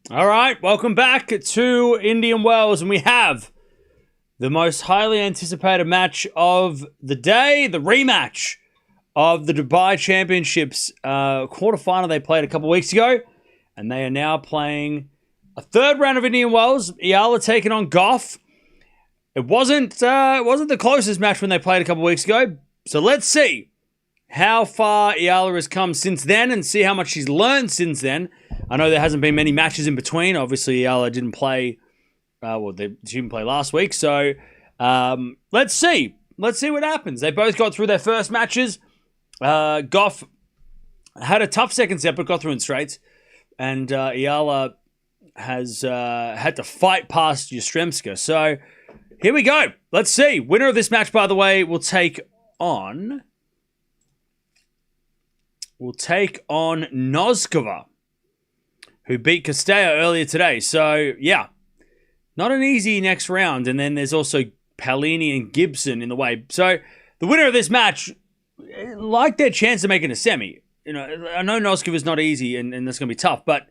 All right, welcome back to Indian Wells, and we have the most highly anticipated match of the day, the rematch of the Dubai Championships quarterfinal they played a couple weeks ago, and they are now playing a third round of Indian Wells. Yiala taking on Goff. It wasn't the closest match when they played a couple weeks ago, so let's see how far Yiala has come since then and see how much she's learned since then. I know there hasn't been many matches in between. Obviously, Yiala didn't play. She didn't play last week. So let's see. Let's see what happens. They both got through their first matches. Goff had a tough second set, but got through in straights. And Yiala has had to fight past Yastremska. So here we go. Let's see. Winner of this match, by the way, will take on Noskova, who beat Castella earlier today. So, yeah, not an easy next round. And then there's also Palini and Gibson in the way. So, the winner of this match, like their chance of making a semi. You know, I know Noskova is not easy and that's going to be tough, but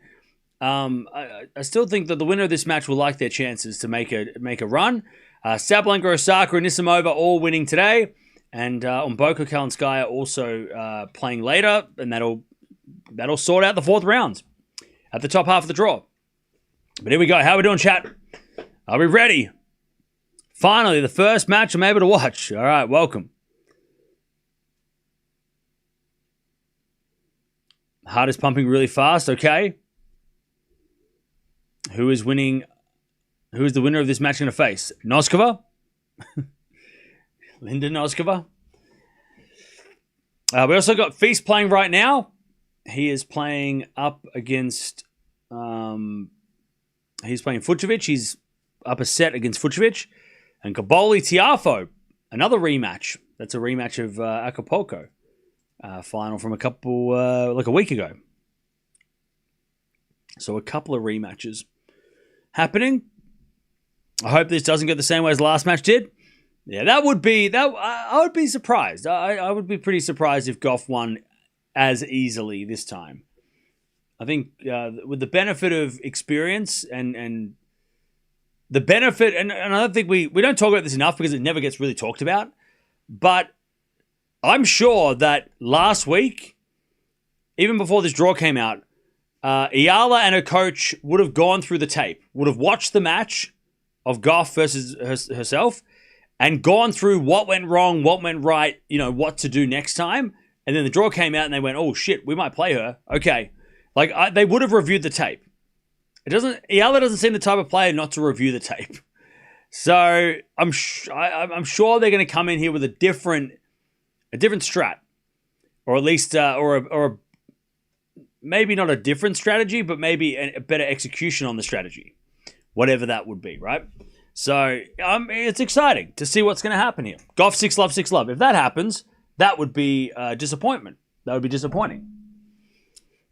I still think that the winner of this match will like their chances to make a run. Sabalenka, Osaka, and Nisimova all winning today. And Umboka Kalinskaya also playing later, and that'll sort out the fourth round at the top half of the draw. But here we go. How are we doing, chat? Are we ready? Finally, the first match I'm able to watch. All right, welcome. Heart is pumping really fast. Okay. Who is winning? Who is the winner of this match going to face? Noskova? Linda Noskova. We also got Feast playing right now. He is playing up against... he's playing Fucsovic. He's up a set against Fucsovic. And Gaboli Tiafo, another rematch. That's a rematch of Acapulco. Final from a week ago. So a couple of rematches happening. I hope this doesn't go the same way as the last match did. Yeah, I would be surprised. I would be pretty surprised if Goff won as easily this time. I think with the benefit of experience and the benefit, and I don't think we don't talk about this enough because it never gets really talked about, but I'm sure that last week, even before this draw came out, Yiala and her coach would have gone through the tape, would have watched the match of Goff versus herself, and gone through what went wrong, what went right, what to do next time. And then the draw came out and they went, oh shit, we might play her. Okay. They would have reviewed the tape. Yiala doesn't seem the type of player not to review the tape. So I'm sure they're going to come in here with a different strat. Or at least, maybe not a different strategy, but maybe a better execution on the strategy. Whatever that would be, right? So it's exciting to see what's going to happen here. Goff 6-love, 6-love. If that happens, that would be disappointment. That would be disappointing.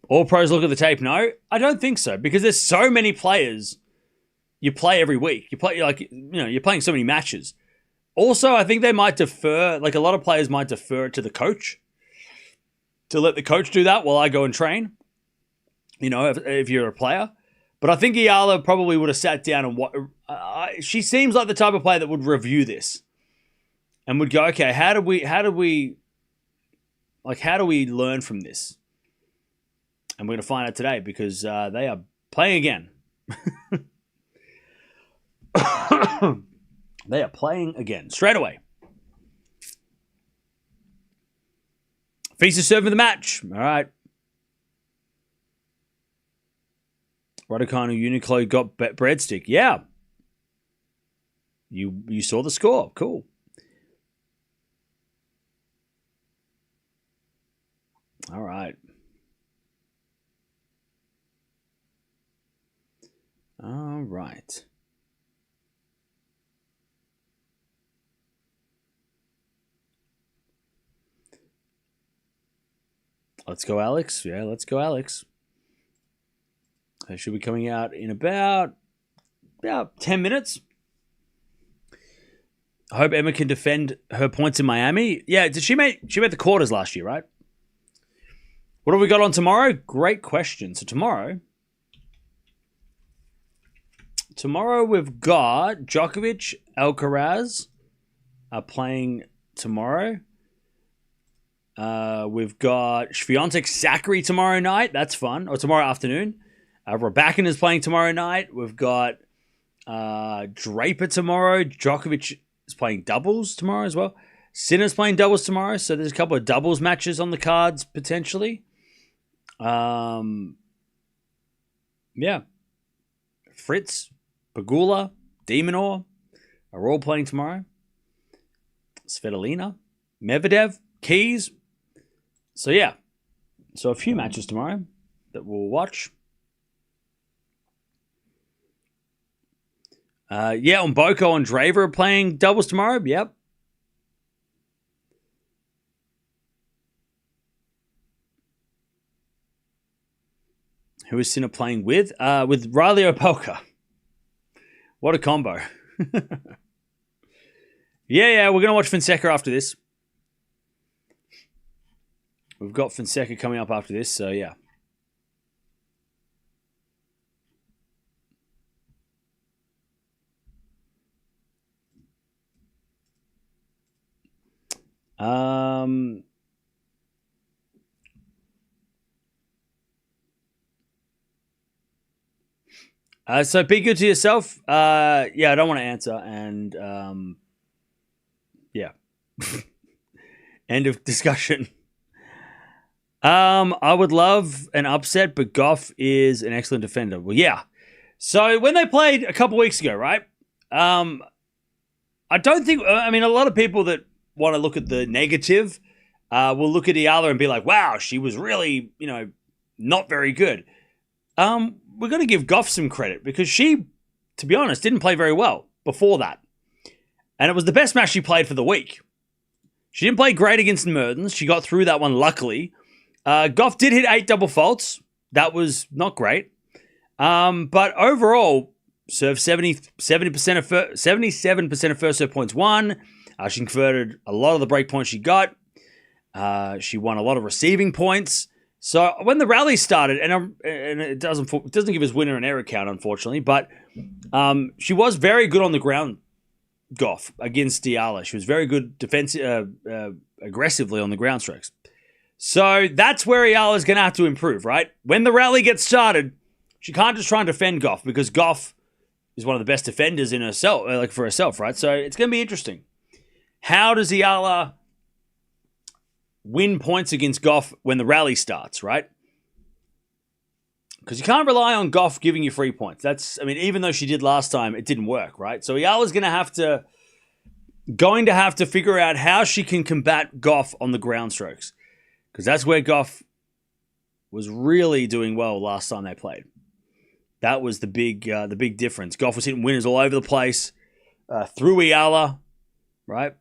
All pros look at the tape. No, I don't think so, because there's so many players you play every week. You're playing so many matches. Also, I think they might defer. A lot of players might defer to the coach to let the coach do that while I go and train. If you're a player. But I think Yiala probably would have sat down and she seems like the type of player that would review this and would go, okay, how do we learn from this? And we're going to find out today because they are playing again. They are playing again straight away. Feast is serving the match. All right. Raducanu Uniqlo got breadstick. Yeah. You saw the score. Cool. All right. All right. Let's go, Alex. Yeah, let's go, Alex. They should be coming out in about 10 minutes. I hope Emma can defend her points in Miami. Yeah, she made the quarters last year, right? What have we got on tomorrow? Great question. So tomorrow, Tomorrow we've got Djokovic, Alcaraz are playing tomorrow. We've got Swiatek, Zachary tomorrow night. That's fun. Or tomorrow afternoon. Raducanu is playing tomorrow night. We've got Draper tomorrow. Djokovic is playing doubles tomorrow as well. Sinner's playing doubles tomorrow. So there's a couple of doubles matches on the cards potentially. Yeah. Fritz, Pagula, Demonor are all playing tomorrow. Svitolina, Medvedev, Keys. So yeah. So a few matches tomorrow that we'll watch. Mboko and Andreeva are playing doubles tomorrow. Yep. Who is Sinner playing with? With Riley Opelka. What a combo. Yeah, we're going to watch Fonseca after this. We've got Fonseca coming up after this, so yeah. So be good to yourself. I don't want to answer, and yeah. End of discussion. I would love an upset, but Goff is an excellent defender. Well, yeah. So when they played a couple weeks ago, right? I don't think. I mean, a lot of people that want to look at the negative will look at Yiala and be like, "Wow, she was really, not very good." We're going to give Goff some credit because she, to be honest, didn't play very well before that. And it was the best match she played for the week. She didn't play great against Mertens. She got through that one, luckily. Goff did hit 8 double faults. That was not great. But overall, served 77% of first serve points won. She converted a lot of the break points she got. She won a lot of receiving points. So when the rally started, and it doesn't give us winner and error count, unfortunately, but she was very good on the ground, Goff, against Yiala. She was very good aggressively on the ground strokes. So that's where Yiala is going to have to improve, right? When the rally gets started, she can't just try and defend Goff because Goff is one of the best defenders in herself, for herself, right? So it's going to be interesting. How does Yiala win points against Goff when the rally starts, right? Because you can't rely on Goff giving you free points. Even though she did last time, it didn't work, right? So Yiala's going to have to figure out how she can combat Goff on the ground strokes. Because that's where Goff was really doing well last time they played. That was the big difference. Goff was hitting winners all over the place through Yiala, right?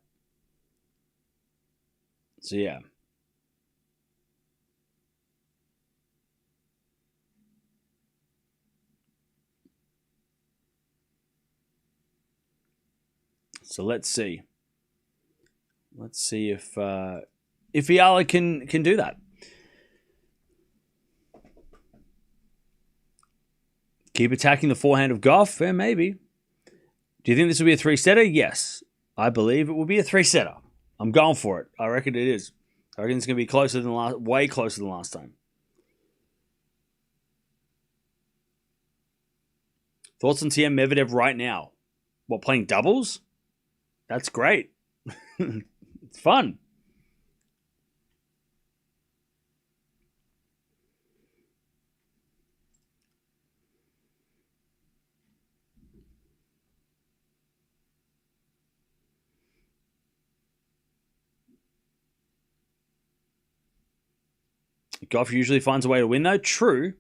So yeah. So let's see. Let's see if Yiala can do that. Keep attacking the forehand of Goff? Yeah, maybe. Do you think this will be a 3-setter? Yes. I believe it will be a 3-setter. I'm going for it. I reckon it is. I reckon it's going to be way closer than last time. Thoughts on TM Medvedev right now? What, playing doubles? That's great. It's fun. Goff usually finds a way to win, though. True.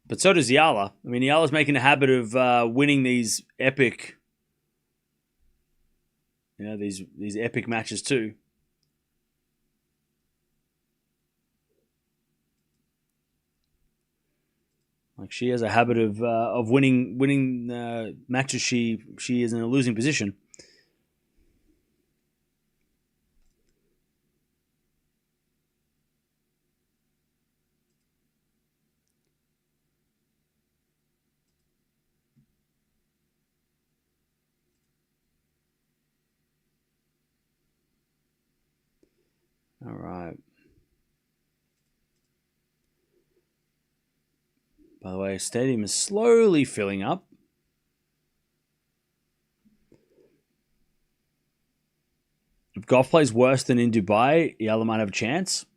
But so does Yiala. I mean, Yiala's making a habit of winning these epic, these epic matches too. Like she has a habit of winning matches. She is in a losing position. By the way, stadium is slowly filling up. If Goff plays worse than in Dubai, Yiala might have a chance.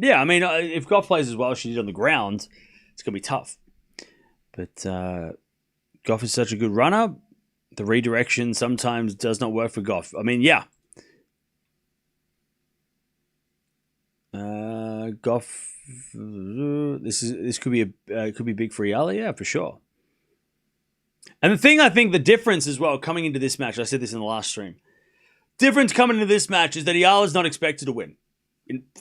Yeah, I mean, if Goff plays as well as she did on the ground, it's going to be tough. But Goff is such a good runner. The redirection sometimes does not work for Goff. I mean, yeah. Goff. This could be big for Yiala, yeah, for sure. And the thing, I think, the difference as well coming into this match, I said this in the last stream. Difference coming into this match is that Yiala is not expected to win.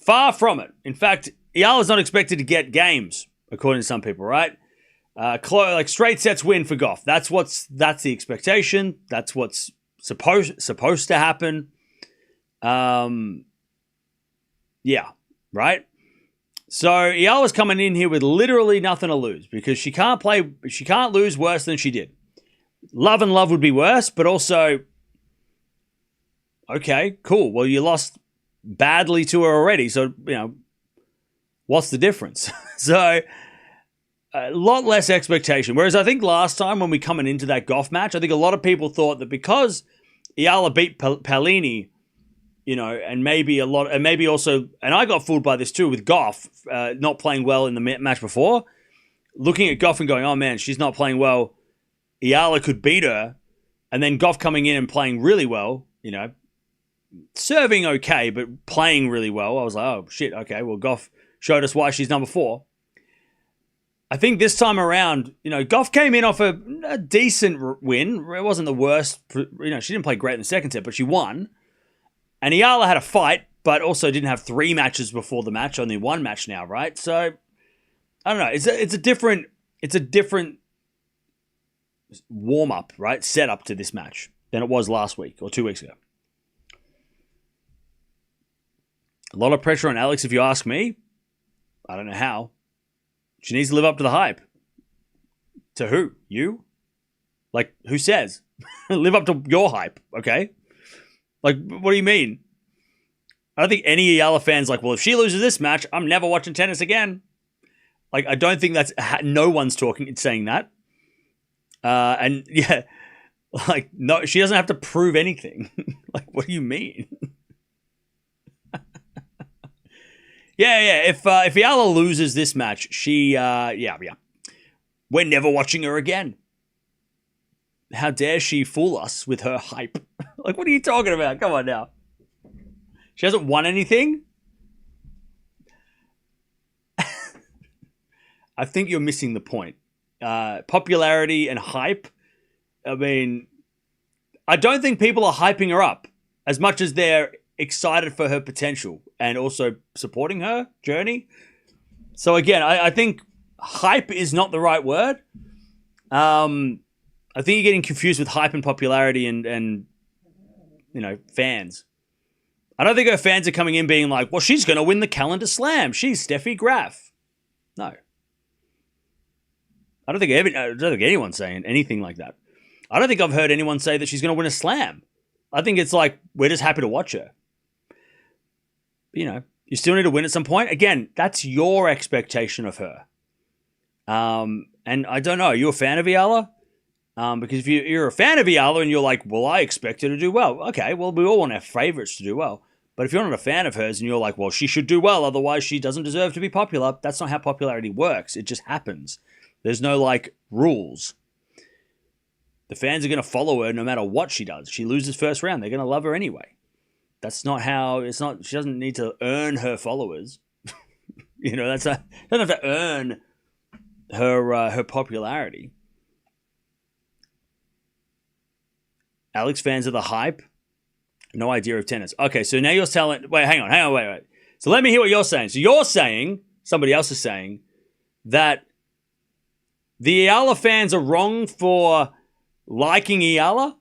Far from it. In fact, Yiala is not expected to get games, according to some people, right? Like straight sets win for Goff. That's the expectation. That's what's supposed to happen. Yeah, right. So Yiala's coming in here with literally nothing to lose because she can't lose worse than she did. Love and love would be worse, but also, okay, cool. Well, you lost badly to her already, so what's the difference? So a lot less expectation. Whereas I think last time when we coming into that Goff match, I think a lot of people thought that because Yiala beat Palini, and maybe also, and I got fooled by this too with Goff not playing well in the match before, looking at Goff and going, oh man, she's not playing well. Yiala could beat her, and then Goff coming in and playing really well, serving okay, but playing really well. I was like, oh shit, okay, well Goff showed us why she's number 4. I think this time around, Goff came in off a decent win. It wasn't the worst. She didn't play great in the second set, but she won. And Yiala had a fight, but also didn't have 3 matches before the match, only 1 match now, right? So I don't know. It's a different warm up, right? Setup to this match than it was last week or 2 weeks ago. A lot of pressure on Alex, if you ask me. I don't know how. She needs to live up to the hype. To who? You? Like, who says? Live up to your hype, okay? Like, what do you mean? I don't think any Yiala fan's like, well, if she loses this match, I'm never watching tennis again. Like, I don't think no one's saying that. And yeah, like, no, she doesn't have to prove anything. Like, what do you mean? Yeah. If Yiala loses this match, she, we're never watching her again. How dare she fool us with her hype? Like, what are you talking about? Come on now. She hasn't won anything? I think you're missing the point. Popularity and hype. I mean, I don't think people are hyping her up as much as they're excited for her potential and also supporting her journey. So again, I think hype is not the right word. I think you're getting confused with hype and popularity and fans. I don't think her fans are coming in being like, well, she's going to win the calendar slam. She's Steffi Graf. No. I don't think anyone's saying anything like that. I don't think I've heard anyone say that she's going to win a slam. I think it's like, we're just happy to watch her. You still need to win at some point. Again, that's your expectation of her. And I don't know, are you a fan of Yiala? Because if you're a fan of Yiala and you're like, well, I expect her to do well. Okay, well, we all want our favorites to do well. But if you're not a fan of hers and you're like, well, she should do well, otherwise she doesn't deserve to be popular, that's not how popularity works. It just happens. There's no, rules. The fans are going to follow her no matter what she does. She loses first round. They're going to love her anyway. That's not how... She doesn't need to earn her followers. She doesn't have to earn her popularity. Alex fans of the hype. No idea of tennis. Okay, so now you're telling... Wait, hang on, wait. So let me hear what you're saying. So you're saying, somebody else is saying, that the Yiala fans are wrong for liking Yiala?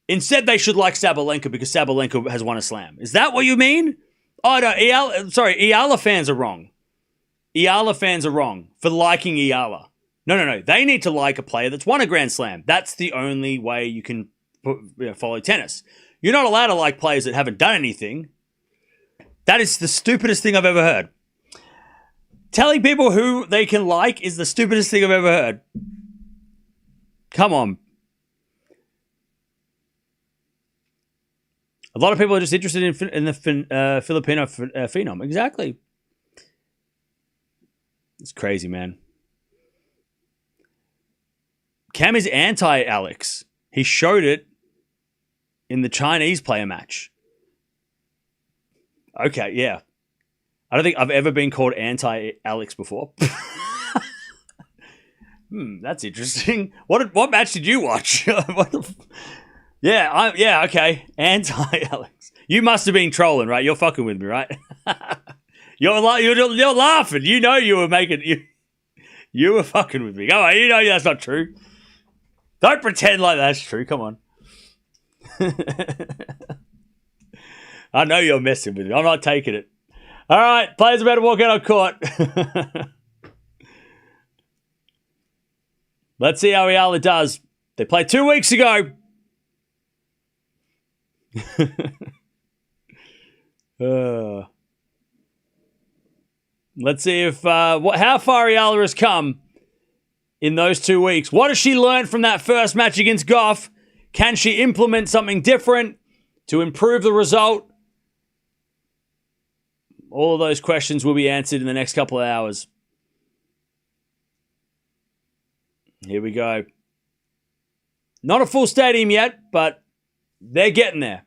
Instead, they should like Sabalenka because Sabalenka has won a slam. Is that what you mean? Oh, no, Yiala fans are wrong. Yiala fans are wrong for liking Yiala. No. They need to like a player that's won a Grand Slam. That's the only way you can follow tennis. You're not allowed to like players that haven't done anything. That is the stupidest thing I've ever heard. Telling people who they can like is the stupidest thing I've ever heard. Come on. A lot of people are just interested in the Filipino phenom. Exactly. It's crazy, man. Cam is anti-Alex. He showed it in the Chinese player match. Okay, yeah. I don't think I've ever been called anti-Alex before. That's interesting. What match did you watch? Okay. Anti-Alex. You must have been trolling, right? You're fucking with me, right? You're laughing. You know you were making... You were fucking with me. Come on, you know that's not true. Don't pretend like that's true. Come on. I know you're messing with me. I'm not taking it. All right, players about to walk out on court. Let's see how Yiala does. They played 2 weeks ago. Let's see if how far Yiala has come in those 2 weeks. What has she learned from that first match against Goff? Can she implement something different to improve the result? All of those questions will be answered in the next couple of hours. Here we go. Not a full stadium yet, but they're getting there.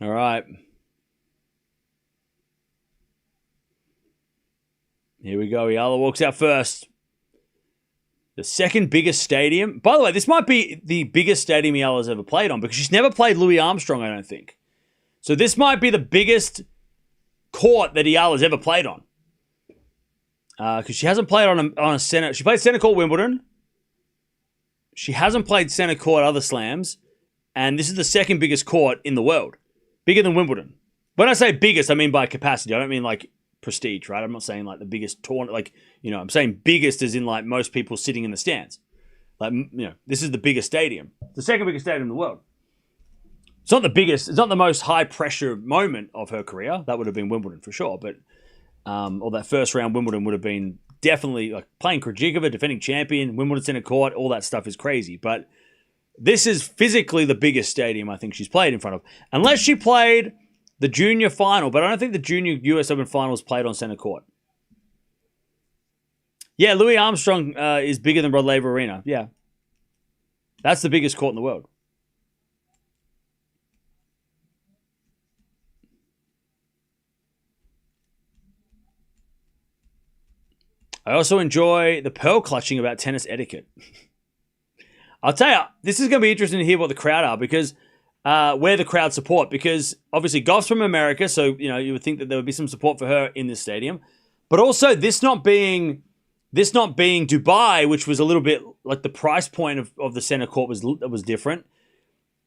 All right. Here we go. Yiala walks out first. The second biggest stadium. By the way, this might be the biggest stadium Yiala's ever played on because she's never played Louis Armstrong, I don't think. So this might be the biggest court that Yiala's ever played on. Because she hasn't played on a center. She played center court Wimbledon. She hasn't played center court other slams. And this is the second biggest court in the world. Bigger than Wimbledon. When I say biggest, I mean by capacity. I don't mean like prestige, right? I'm not saying like the biggest tournament, like, I'm saying biggest as in like most people sitting in the stands. Like, this is the biggest stadium. The second biggest stadium in the world. It's not the biggest, it's not the most high pressure moment of her career. That would have been Wimbledon for sure, but or that first round Wimbledon would have been definitely like playing Krejcikova, defending champion, Wimbledon center court, all that stuff is crazy, but this is physically the biggest stadium I think she's played in front of. Unless she played the junior final, but I don't think the junior US Open final was played on center court. Yeah, Louis Armstrong is bigger than Rod Laver Arena. Yeah. That's the biggest court in the world. I also enjoy the pearl clutching about tennis etiquette. I'll tell you, this is going to be interesting to hear what the crowd are because where the crowd support, because obviously Goff's from America, so you would think that there would be some support for her in this stadium, but also this not being Dubai, which was a little bit like the price point of the center court was different.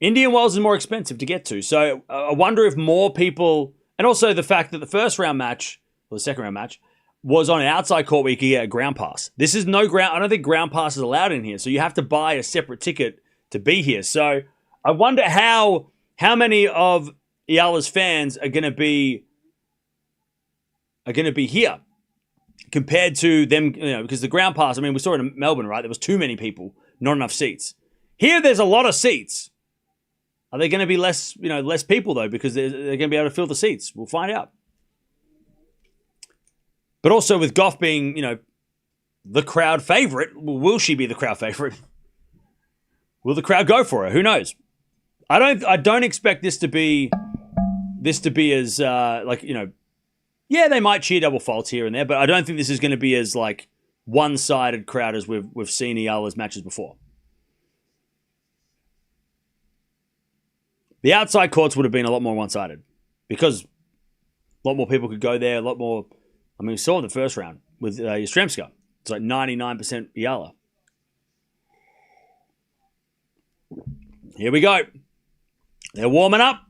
Indian Wells is more expensive to get to, so I wonder if more people, and also the fact that the first round match or the second round match was on an outside court where you could get a ground pass. This is no ground. I don't think ground pass is allowed in here, so you have to buy a separate ticket to be here. So I wonder how many of Yiala's fans are going to be here compared to them, because the ground pass, I mean, we saw it in Melbourne, right? There was too many people, not enough seats. Here, there's a lot of seats. Are there going to be less people though, because they're going to be able to fill the seats? We'll find out. But also with Goff being, the crowd favorite, will she be the crowd favorite? Will the crowd go for her? Who knows? I don't expect this to be as yeah, they might cheer double faults here and there, but I don't think this is going to be as like one-sided crowd as we've seen Yiala's matches before. The outside courts would have been a lot more one-sided because a lot more people could go there, a lot more. I mean, we saw in the first round with Yastremska. It's like 99% Yiala. Here we go. They're warming up.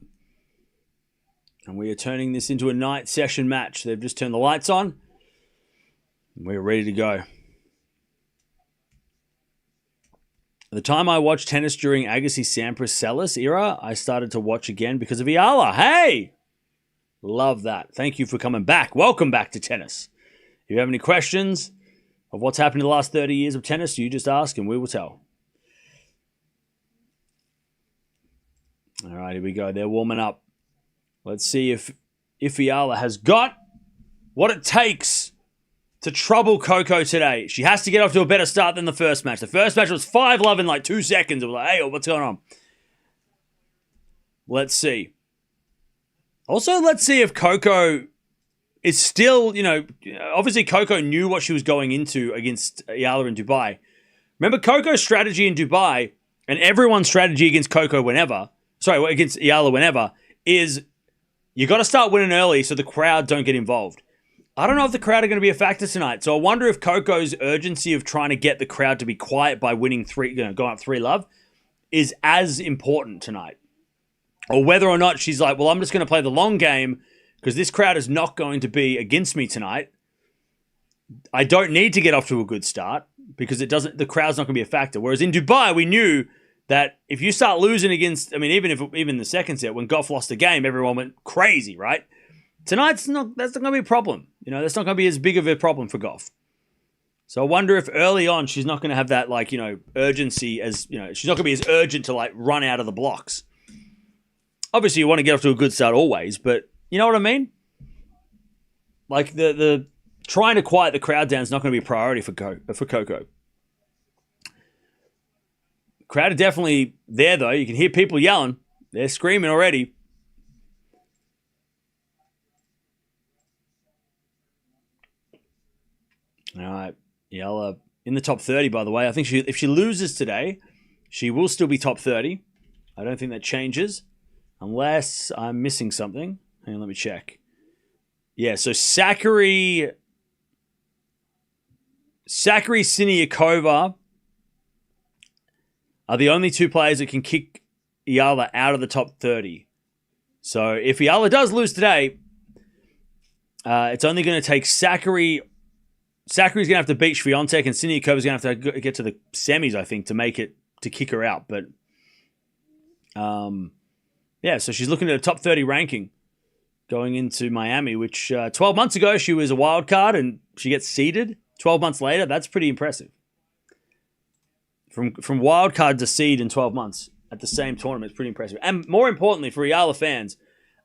And we are turning this into a night session match. They've just turned the lights on. We're ready to go. The time I watched tennis during Agassi Sampras Salas era, I started to watch again because of Yiala. Hey! Love that. Thank you for coming back. Welcome back to tennis. If you have any questions of what's happened in the last 30 years of tennis, you just ask and we will tell. All right, here we go. They're warming up. Let's see if Yiala has got what it takes to trouble Coco today. She has to get off to a better start than the first match. The first match was 5-love in like 2 seconds. It was like, hey, what's going on? Let's see. Also, let's see if Coco is still, obviously Coco knew what she was going into against Yiala in Dubai. Remember, Coco's strategy in Dubai and everyone's strategy against against Yiala whenever, is you got to start winning early so the crowd don't get involved. I don't know if the crowd are going to be a factor tonight, so I wonder if Coco's urgency of trying to get the crowd to be quiet by winning going up 3-love is as important tonight. Or whether or not she's like, well, I'm just going to play the long game because this crowd is not going to be against me tonight. I don't need to get off to a good start because the crowd's not going to be a factor. Whereas in Dubai, we knew that if you start losing against, even the second set, when Goff lost the game, everyone went crazy, right? Tonight's that's not going to be a problem. That's not going to be as big of a problem for Goff. So I wonder if early on she's not going to have that urgency she's not going to be as urgent to run out of the blocks. Obviously you want to get off to a good start always, but you know what I mean? Like the trying to quiet the crowd down is not going to be a priority for Coco. Crowd are definitely there though. You can hear people yelling. They're screaming already. All right, Yiala in the top 30, by the way. I think if she loses today, she will still be top 30. I don't think that changes unless I'm missing something. Hang on, let me check. Yeah, so Sakkari Siniakova are the only 2 players that can kick Yiala out of the top 30. So if Yiala does lose today, it's only going to take Sakkari's going to have to beat Swiatek, and Siniakova's going to have to get to the semis, I think, to kick her out. But, so she's looking at a top 30 ranking going into Miami, which 12 months ago she was a wild card and she gets seeded. 12 months later, that's pretty impressive. From wild card to seed in 12 months at the same tournament is pretty impressive. And more importantly, for Yiala fans,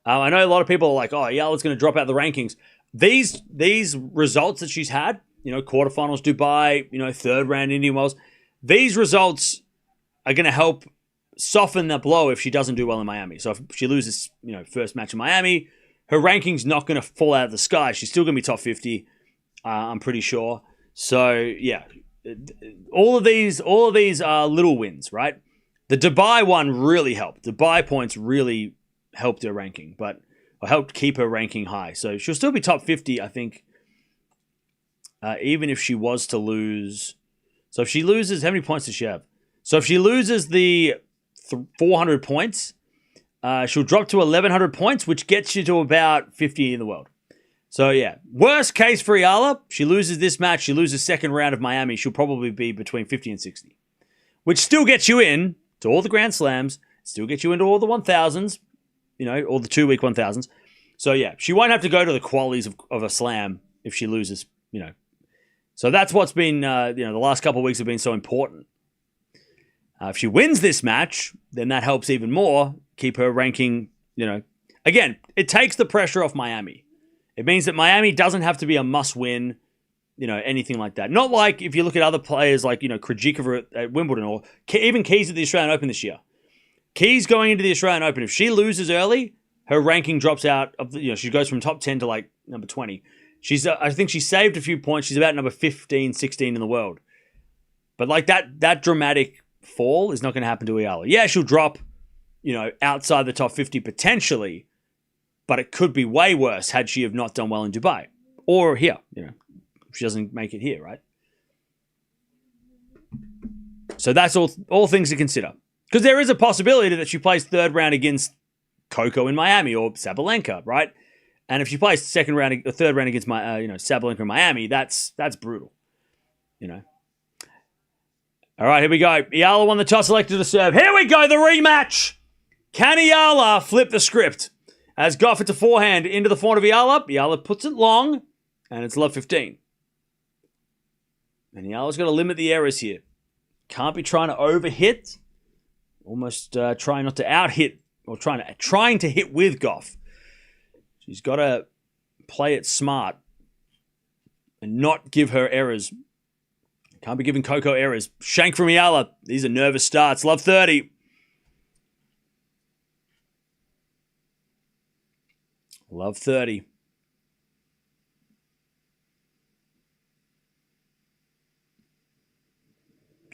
I know a lot of people are like, oh, Yiala's going to drop out the rankings. These results that she's had, quarterfinals Dubai, 3rd round Indian Wells, these results are going to help soften the blow if she doesn't do well in Miami. So if she loses, first match in Miami, her ranking's not going to fall out of the sky. She's still going to be top 50, I'm pretty sure. So, yeah, all of these are little wins, right? The Dubai one really helped. Dubai points really helped her ranking, but helped keep her ranking high. So she'll still be top 50, I think, even if she was to lose. So if she loses, how many points does she have? So if she loses the 400 points, she'll drop to 1,100 points, which gets you to about 50 in the world. So yeah, worst case for Yiala, she loses this match, she loses second round of Miami, she'll probably be between 50 and 60, which still gets you in to all the Grand Slams, still gets you into all the 1,000s, all the 2-week 1,000s. So yeah, she won't have to go to the qualities of a slam if she loses, So that's what's been, the last couple of weeks have been so important. If she wins this match, then that helps even more keep her ranking, Again, it takes the pressure off Miami. It means that Miami doesn't have to be a must-win, anything like that. Not like if you look at other players like, Krejcikova at Wimbledon or even Keys at the Australian Open this year. Keys going into the Australian Open, if she loses early, her ranking drops out of she goes from top 10 to number 20. I think she saved a few points. She's about number 15, 16 in the world. But that dramatic fall is not going to happen to Yiala. Yeah, she'll drop, outside the top 50 potentially, but it could be way worse had she have not done well in Dubai or here, if she doesn't make it here, right? So that's all things to consider. Because there is a possibility that she plays third round against Coco in Miami or Sabalenka, right? And if she plays third round against Sabalenka in Miami, that's brutal, you know. All right, here we go. Yiala won the toss, elected to serve. Here we go, the rematch. Can Yiala flip the script? As Goff hits a forehand into the forehand of Yiala. Yiala puts it long, and it's love 15. And Yiala's got to limit the errors here. Can't be trying to overhit. Almost trying not to out-hit, or trying to hit with Goff. She's got to play it smart and not give her errors. Can't be giving Coco errors. Shank from Yiala. These are nervous starts. Love 30. Love 30.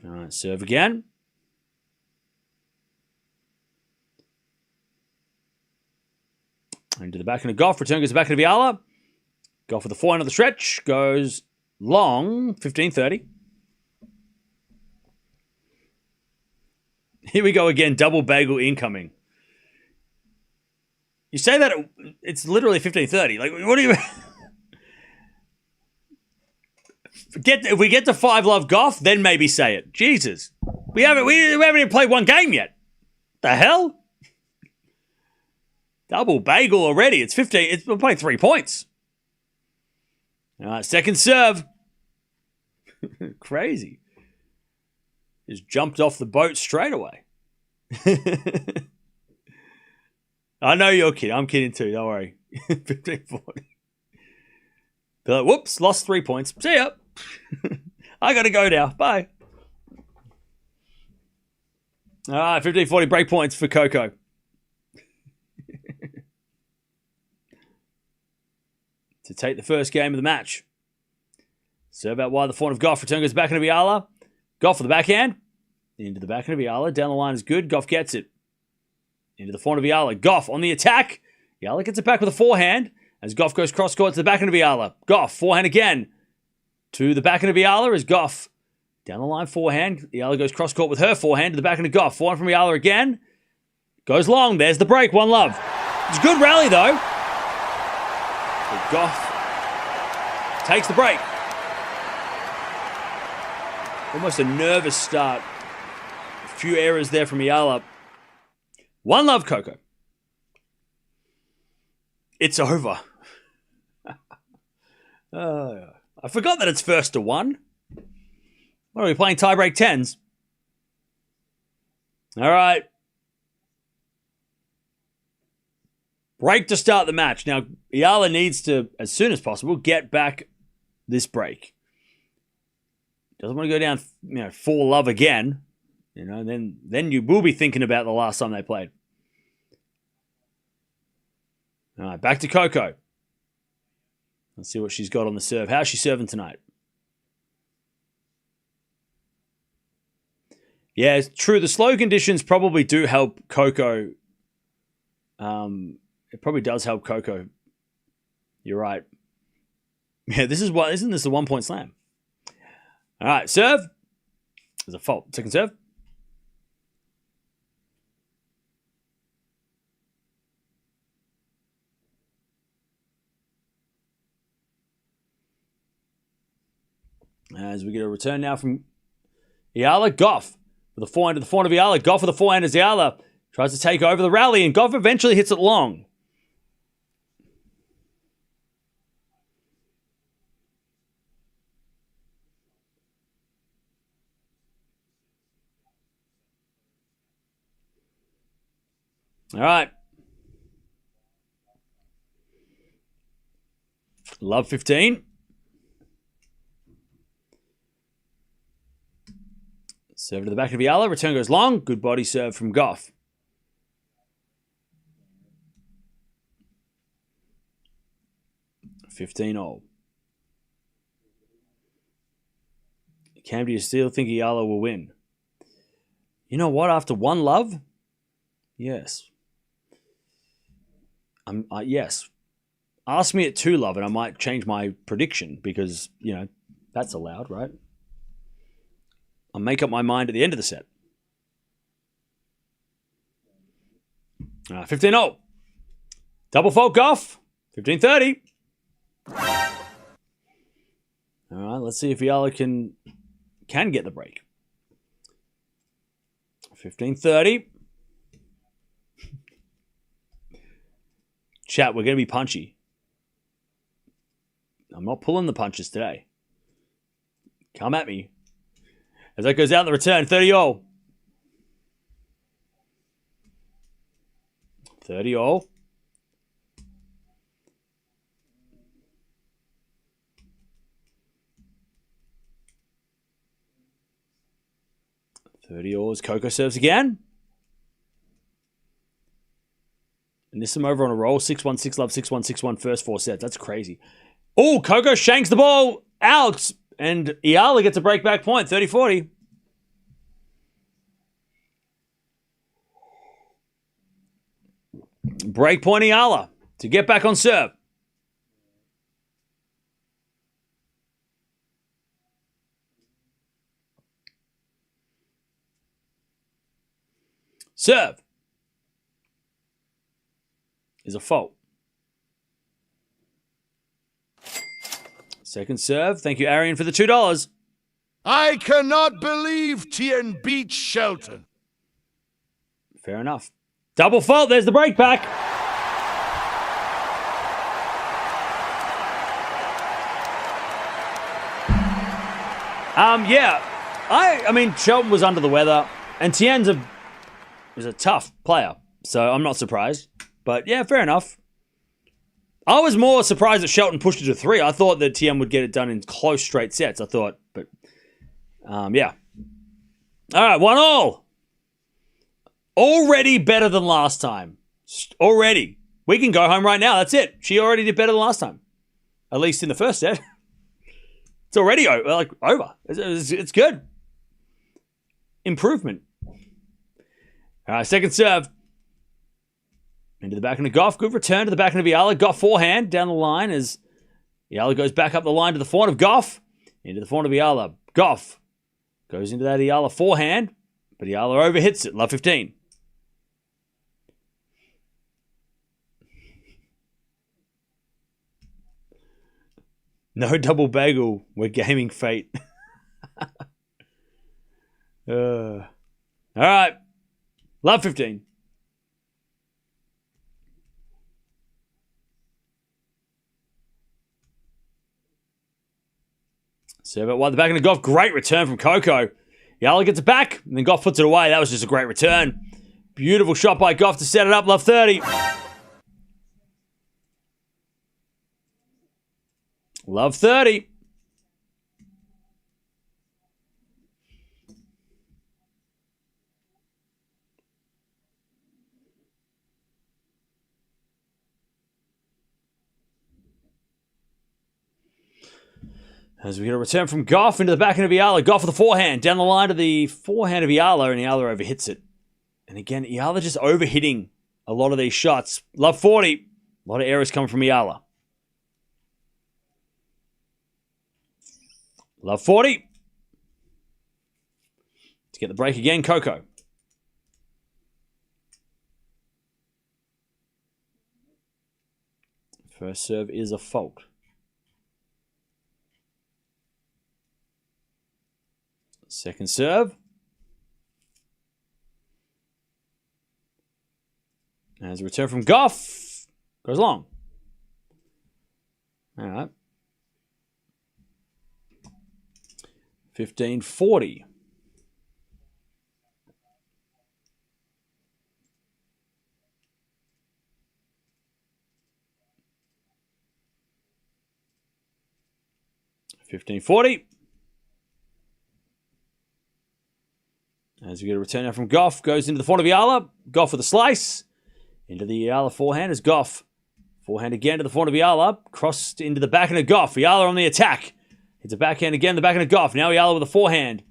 All right, serve again. Into the back end of Goff. Return goes back into Yiala. Goff with the forehand of the stretch. Goes long. 15-30. Here we go again. Double bagel incoming. You say that it's literally 15-30. Like, what do you... If we get to 5-love Goff, then maybe say it. Jesus. We haven't even played one game yet. The hell? Double bagel already. It's 15. We're playing 3 points. All right, second serve. Crazy. Just jumped off the boat straight away. I know you're kidding. I'm kidding too. Don't worry. 15-40. Be like, whoops, lost 3 points. See ya. I got to go now. Bye. All right, 15-40 break points for Coco. To take the first game of the match. Serve out wide the forehand of Goff. Return goes back into Yiala. Goff for the backhand. Into the backhand of Yiala. Down the line is good. Goff gets it. Into the forehand of Yiala. Goff on the attack. Yiala gets it back with a forehand. As Goff goes cross-court to the backhand of Yiala. Goff, forehand again. To the backhand of Yiala is Goff. Down the line forehand. Yiala goes cross-court with her forehand to the backhand of Goff. Forehand from Yiala again. Goes long. There's the break. 1-love. It's a good rally though. But Goff takes the break. Almost a nervous start. A few errors there from Yiala. 1-love, Coco. It's over. I forgot that it's first to 1. What are we playing? Tiebreak 10s. All right. Break to start the match. Now, Yiala needs to, as soon as possible, get back this break. Doesn't want to go down, 4-love again. Then you will be thinking about the last time they played. All right, back to Coco. Let's see what she's got on the serve. How's she serving tonight? Yeah, it's true. The slow conditions probably do help Coco. It probably does help Coco. You're right. Yeah, isn't this a 1-point slam? All right, serve. There's a fault. Second serve. As we get a return now from Yiala. Goff with the forehand to the forehand of Yiala. Goff with the forehand as Yiala tries to take over the rally, and Goff eventually hits it long. All right. Love 15. Serve to the back of Yiala. Return goes long. Good body serve from Goff. $15-all. Cam, do you still think Yiala will win? You know what? After 1-love? Yes. Yes. Ask me at 2-love and I might change my prediction because, that's allowed, right? I'll make up my mind at the end of the set. 15-all. Double fault Goff. 15-30. All right, let's see if Yiala can get the break. 15-30. Chat, we're going to be punchy. I'm not pulling the punches today. Come at me. As that goes out in the return, 30-all. 30-all. 30-all as Coco serves again. And this time over on a roll. 6-1, 6-love, 6-1, 6-1, first 4 sets. That's crazy. Oh, Coco shanks the ball out. And Yiala gets a breakback point. 30-40. Break point Yiala to get back on serve. Serve is a fault. Second serve. Thank you, Arian, for the $2. I cannot believe Tien beat Shelton. Fair enough. Double fault. There's the break back. Yeah. I mean, Shelton was under the weather, and Tien's is a tough player, so I'm not surprised. But yeah, fair enough. I was more surprised that Shelton pushed it to 3. I thought that Tien would get it done in close straight sets. I thought, but yeah. All right, 1-all. Already better than last time. Already. We can go home right now. That's it. She already did better than last time. At least in the first set. It's already over. It's good. Improvement. All right, second serve. Into the backhand of Goff. Good return to the backhand of Yiala. Goff forehand down the line as Yiala goes back up the line to the forehand of Goff. Into the forehand of Yiala. Goff goes into that Yiala forehand, but Yiala overhits it. Love 15. No double bagel. We're gaming fate. All right. Love 15. Serve it wide the back of Goff. Great return from Coco. Yiala gets it back, and then Goff puts it away. That was just a great return. Beautiful shot by Goff to set it up. Love 30. Love 30. As we get a return from Goff into the backhand of Yiala. Goff with the forehand. Down the line to the forehand of Yiala, and Yiala overhits it. And again, Yiala just overhitting a lot of these shots. Love 40. A lot of errors coming from Yiala. Love 40. To get the break again, Coco. First serve is a fault. Second serve. As a return from Goff. Goes long. All right. 15-40. As we get a return now from Goff, goes into the forehand of Yiala. Goff with a slice. Into the Yiala forehand is Goff. Forehand again to the forehand of Yiala. Crossed into the backhand of Goff. Yiala on the attack. It's a backhand again, the backhand of Goff. Now Yiala with a forehand.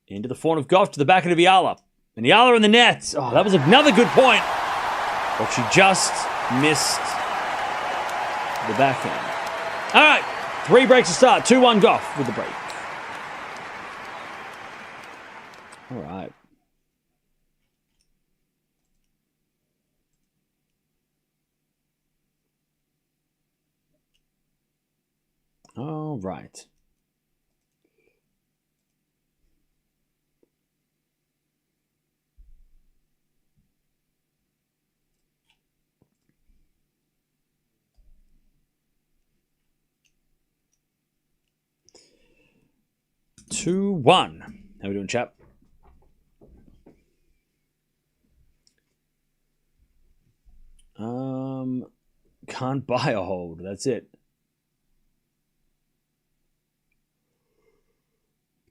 Into the forehand of Goff to the backhand of Yiala. And Yiala in the net. Oh, that was another good point. But she just missed the backhand. All right. 3 breaks to start. 2-1 Goff with the break. All right. All right. Two, one. How we doing, chap? Can't buy a hold. That's it.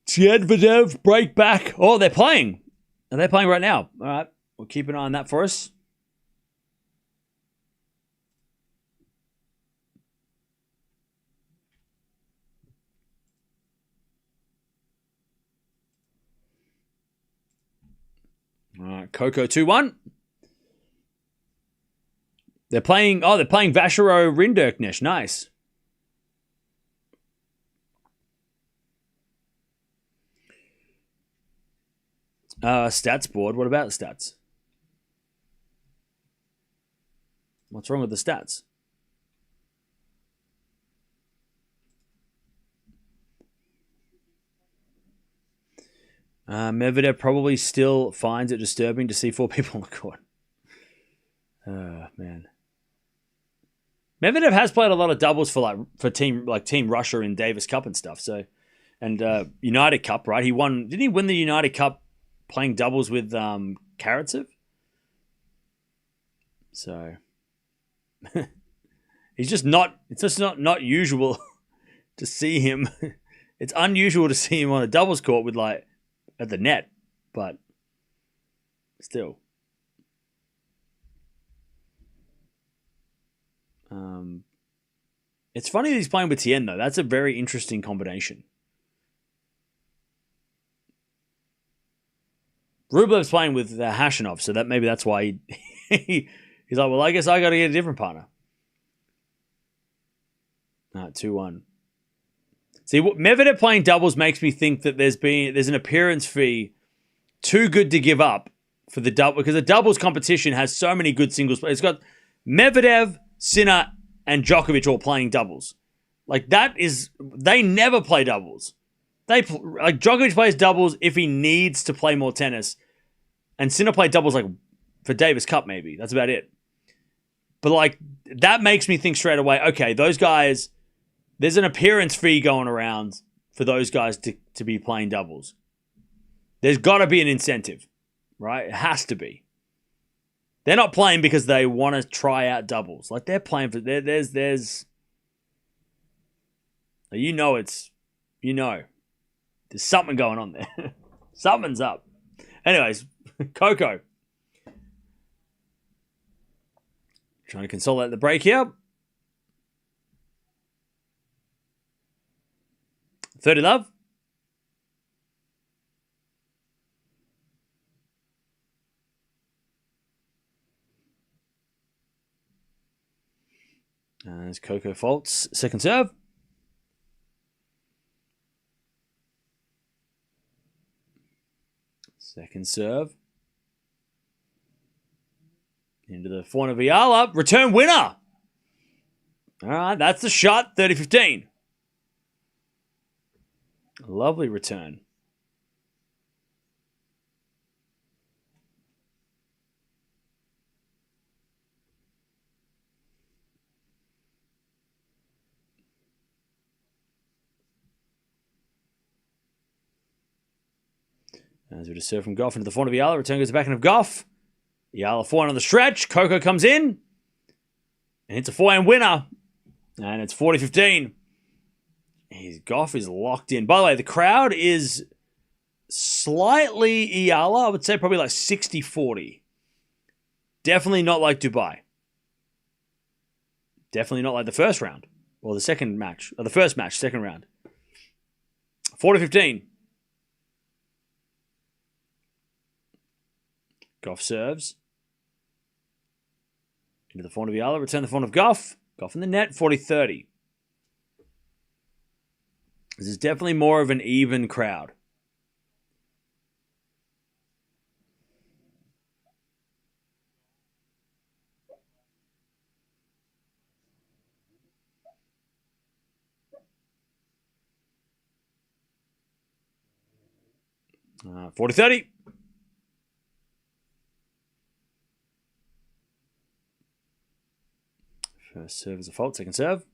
Medvedev, break back. Oh, they're playing. And they're playing right now. All right. We'll keep an eye on that for us. All right. Coco 2-1. They're playing Vachereau Rinderknecht. Nice. Stats board. What about the stats? What's wrong with the stats? Medvedev probably still finds it disturbing to see 4 people on the court. Man. Medvedev has played a lot of doubles for Team Russia in Davis Cup and stuff. So, and United Cup, right? Didn't he win the United Cup playing doubles with Karatsev? So it's just not usual to see him. It's unusual to see him on a doubles court with at the net, but still. It's funny that he's playing with Tien, though. That's a very interesting combination. Rublev's playing with Hashanov, so maybe that's why he's like, well, I guess I got to get a different partner. 2-1. See, Medvedev playing doubles makes me think that there's an appearance fee too good to give up for the double, because the doubles competition has so many good singles players. It's got Medvedev, Sinner, and Djokovic all playing doubles. They never play doubles. Djokovic plays doubles if he needs to play more tennis, and Sinner played doubles for Davis Cup maybe. That's about it. But that makes me think straight away, okay, those guys, there's an appearance fee going around for those guys to be playing doubles. There's got to be an incentive, right? It has to be. They're not playing because they want to try out doubles. They're playing for there's there's something going on there. Something's up. Anyways, Coco. Trying to consolidate the break here. 30 love. As Coco faults, second serve. Second serve. Into the forehand of Yiala. Return winner. All right, that's the shot. 30-15. Lovely return. As we just serve from Goff into the forehand of Yiala. Return goes back of Goff. Yiala forehand on the stretch. Coco comes in. And hits a forehand winner. And it's 40-15. Goff is locked in. By the way, the crowd is slightly Yiala. I would say probably 60-40. Definitely not like Dubai. Definitely not like the first round. Or the second match. Or the first match, second round. 40-15. Goff serves. Into the forehand of Yiala. Return the forehand of Goff. Goff in the net. 40-30. This is definitely more of an even crowd. 40-30. First serve is a fault. Second serve.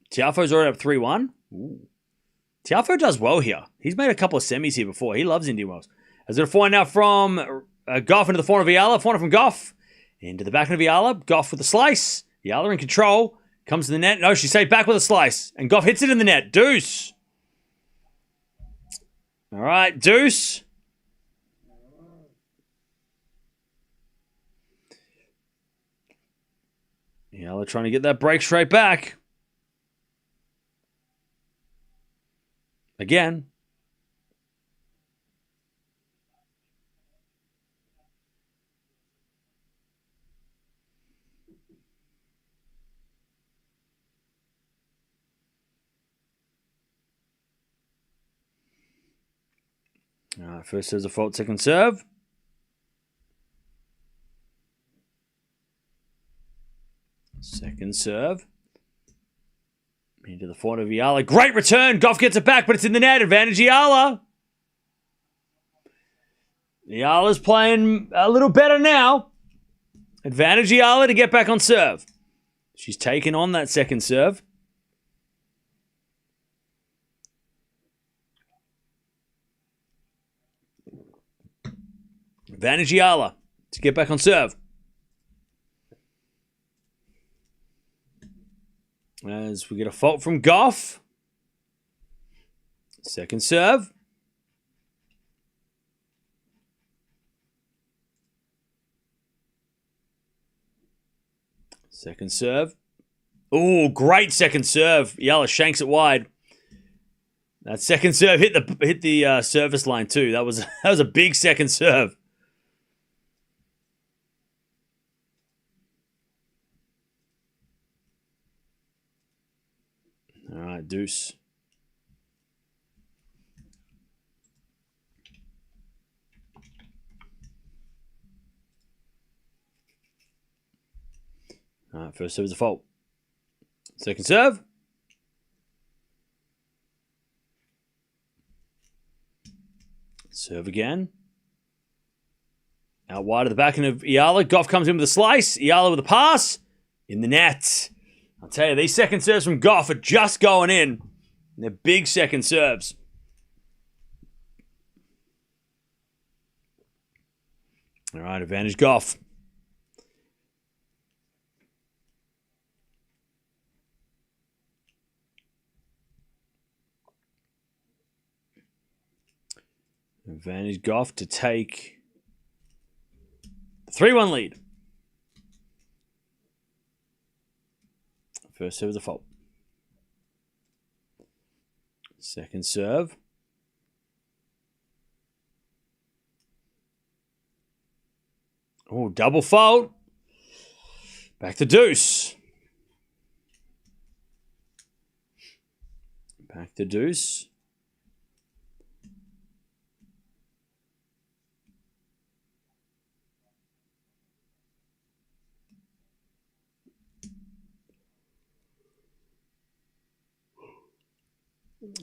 Tiafoe's already up 3-1. Tiafoe does well here. He's made a couple of semis here before. He loves Indian Wells. As a forehand now from Goff into the forehand of Yiala. Forehand from Goff. Into the backhand of Yiala. Goff with a slice. Yiala in control. Comes to the net. No, she saved back with a slice. And Goff hits it in the net. Deuce. All right, deuce. Yiala trying to get that break straight back. Again. First serve's a fault, second serve. Second serve. Into the forehand of Yiala. Great return. Goff gets it back, but it's in the net. Advantage Yiala. Yiala's playing a little better now. Advantage Yiala to get back on serve. She's taken on that second serve. Advantage Yiala to get back on serve. As we get a fault from Goff. Second serve. Second serve. Oh, great second serve. Yiala shanks it wide. That second serve hit the service line too. That was a big second serve. All right, deuce. All right, first serve is a fault. Second serve. Serve again. Out wide of the backhand of Yiala. Goff comes in with a slice. Yiala with a pass. In the net. I'll tell you, these second serves from Goff are just going in. They're big second serves. All right, advantage Goff. Advantage Goff to take the 3-1 lead. First serve is a fault. Second serve. Oh, double fault. Back to deuce. Back to deuce.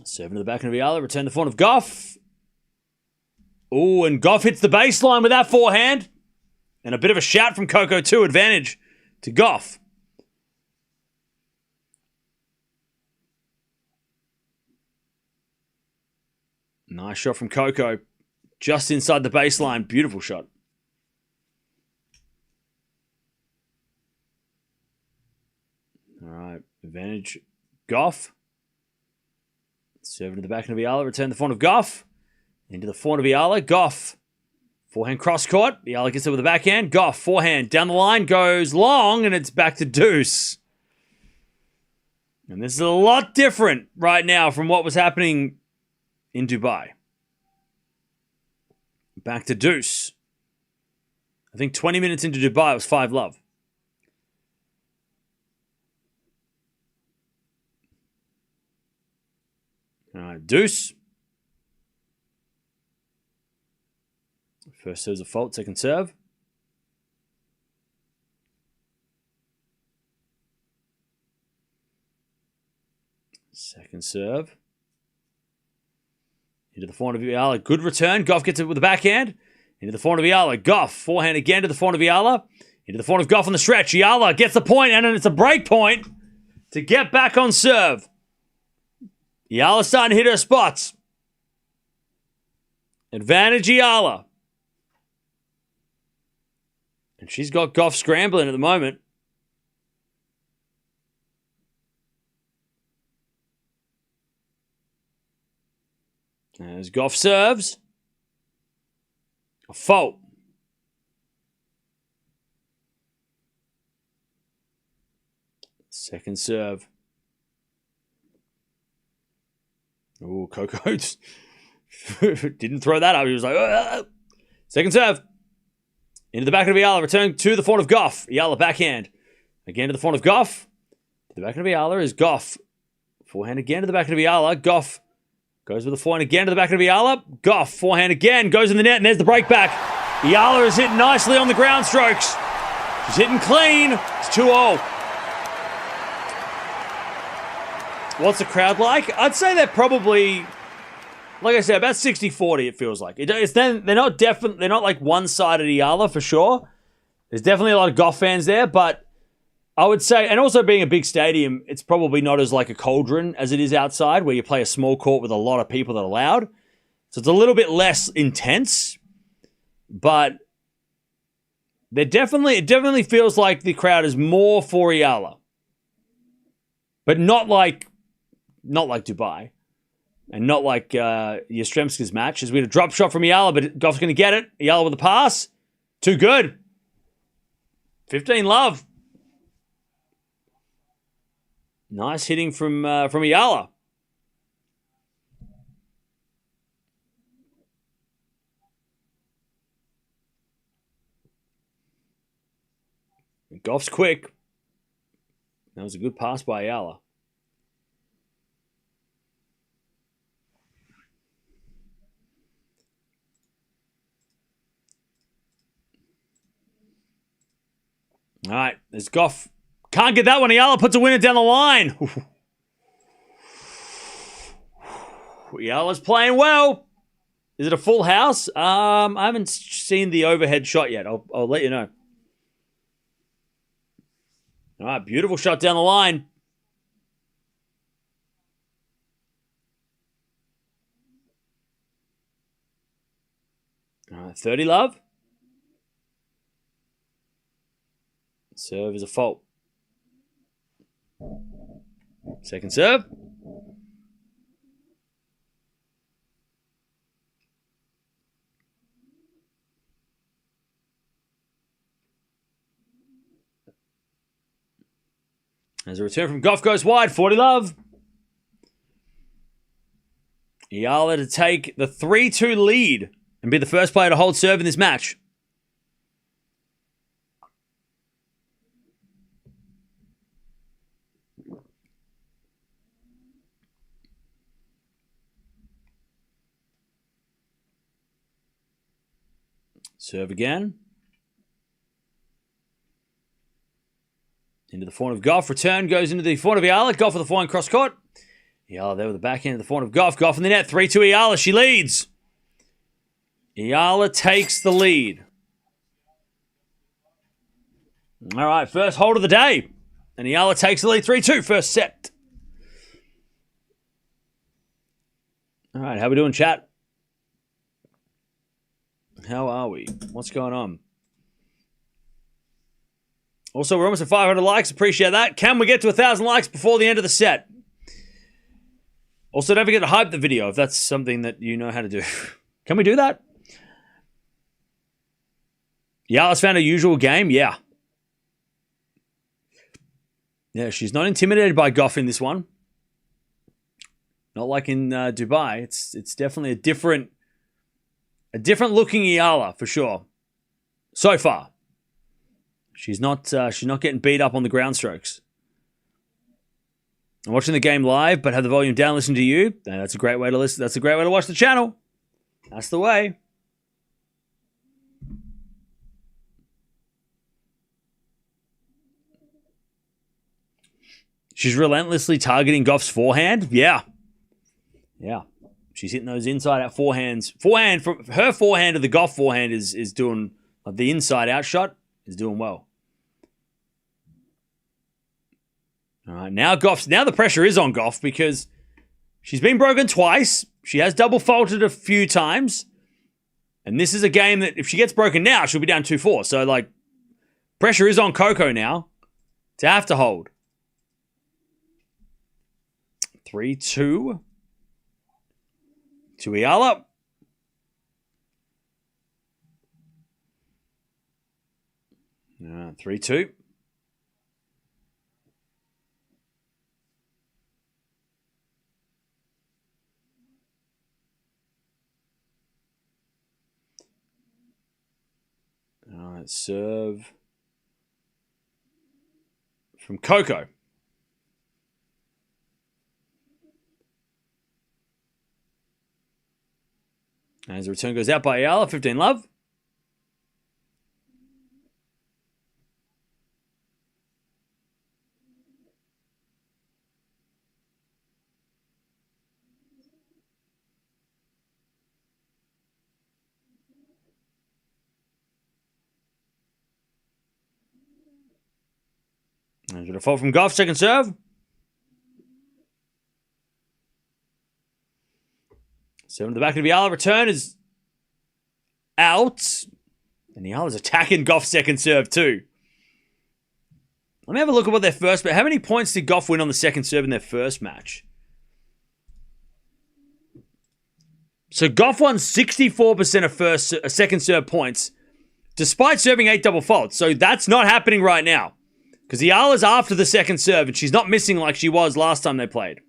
Serving to the backhand of Yiala. Return the forehand of Goff. Oh, and Goff hits the baseline with that forehand. And a bit of a shout from Coco too. Advantage to Goff. Nice shot from Coco. Just inside the baseline. Beautiful shot. All right. Advantage Goff. Serving to the backhand of Yiala. Return the forehand of Goff. Into the forehand of Yiala. Goff. Forehand cross court. Yiala gets it with the backhand. Goff. Forehand. Down the line. Goes long. And it's back to deuce. And this is a lot different right now from what was happening in Dubai. Back to deuce. I think 20 minutes into Dubai, it was 5-love. All right, deuce. First serve's a fault, second serve. Second serve. Into the forehand of Yiala. Good return. Goff gets it with the backhand. Into the forehand of Yiala. Goff. Forehand again to the forehand of Yiala. Into the forehand of Goff on the stretch. Yiala gets the point, and then it's a break point to get back on serve. Yiala starting to hit her spots. Advantage Yiala. And she's got Goff scrambling at the moment. As Goff serves. A fault. Second serve. Oh, Coco didn't throw that up. He was like, oh. Second serve. Into the back of Yiala. Return to the forehand of Goff. Yiala backhand. Again to the forehand of Goff. To the back of Yiala is Goff. Forehand again to the back of Yiala. Goff goes with the forehand again to the back of Yiala. Goff, forehand again, goes in the net, and there's the break back. Yiala is hitting nicely on the ground strokes. She's hitting clean. It's 2-0. What's the crowd like? I'd say they're probably, like I said, about 60-40, it feels like. They're not like one-sided Yiala for sure. There's definitely a lot of Goff fans there, but I would say, and also being a big stadium, it's probably not as like a cauldron as it is outside, where you play a small court with a lot of people that are loud. So it's a little bit less intense, but it definitely feels like the crowd is more for Yiala, but not like Dubai, and not like Yastremska's match. As we had a drop shot from Yiala, but Goff's going to get it. Yiala with the pass, too good. 15-love. Nice hitting from Yiala. Goff's quick. That was a good pass by Yiala. All right, there's Goff. Can't get that one. Yiala puts a winner down the line. Yiala's playing well. Is it a full house? I haven't seen the overhead shot yet. I'll let you know. All right, beautiful shot down the line. All right, 30-love. Serve is a fault. Second serve. As a return from Goff goes wide, 40-love. Yiala to take the 3-2 lead and be the first player to hold serve in this match. Serve again. Into the forehand of Goff. Return goes into the forehand of Yiala. Goff with the forehand cross court. Yiala there with the backhand of the forehand of Goff. Goff in the net. 3-2 Yiala. She leads. Yiala takes the lead. All right, first hold of the day. And Yiala takes the lead 3-2, first set. All right, how we doing, chat? How are we? What's going on? Also, we're almost at 500 likes. Appreciate that. Can we get to 1,000 likes before the end of the set? Also, don't forget to hype the video if that's something that you know how to do. Can we do that? Yiala's found her usual game? Yeah. Yeah, she's not intimidated by Goff in this one. Not like in Dubai. It's definitely a different looking Yiala for sure. So far, she's not getting beat up on the ground strokes. I'm watching the game live, but have the volume down, listen to you. That's a great way to listen. That's a great way to watch the channel. That's the way. She's relentlessly targeting Goff's forehand. Yeah. She's hitting those inside-out forehands. Her forehand to the Goff forehand is doing, the inside-out shot is doing well. All right, now the pressure is on Goff because she's been broken twice. She has double faulted a few times. And this is a game that if she gets broken now, she'll be down 2-4. So, pressure is on Coco now to have to hold. 3-2 to Yiala. All right, 3-2. All right, serve from Coco. As the return goes out by Yiala, 15 love. There's a default from Goff, second serve. So in the back of Yiala, return is out. And Yiala's attacking Goff's second serve too. Let me have a look at what their first... How many points did Goff win on the second serve in their first match? So Goff won 64% of second serve points, despite serving 8 double faults. So that's not happening right now. Because Yiala's after the second serve, and she's not missing like she was last time they played.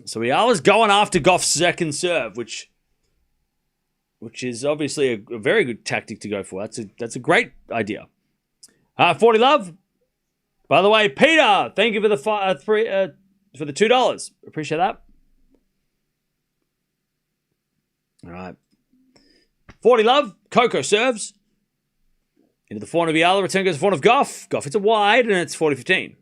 So Yiala's going after Goff's second serve, which is obviously a very good tactic to go for. That's a great idea. 40 love. By the way, Peter, thank you for the for the $2. Appreciate that. All right. 40 love. Coco serves. Into the forehand of Yiala. Return goes to the forehand of Goff. Goff hits it wide, and it's 40-15.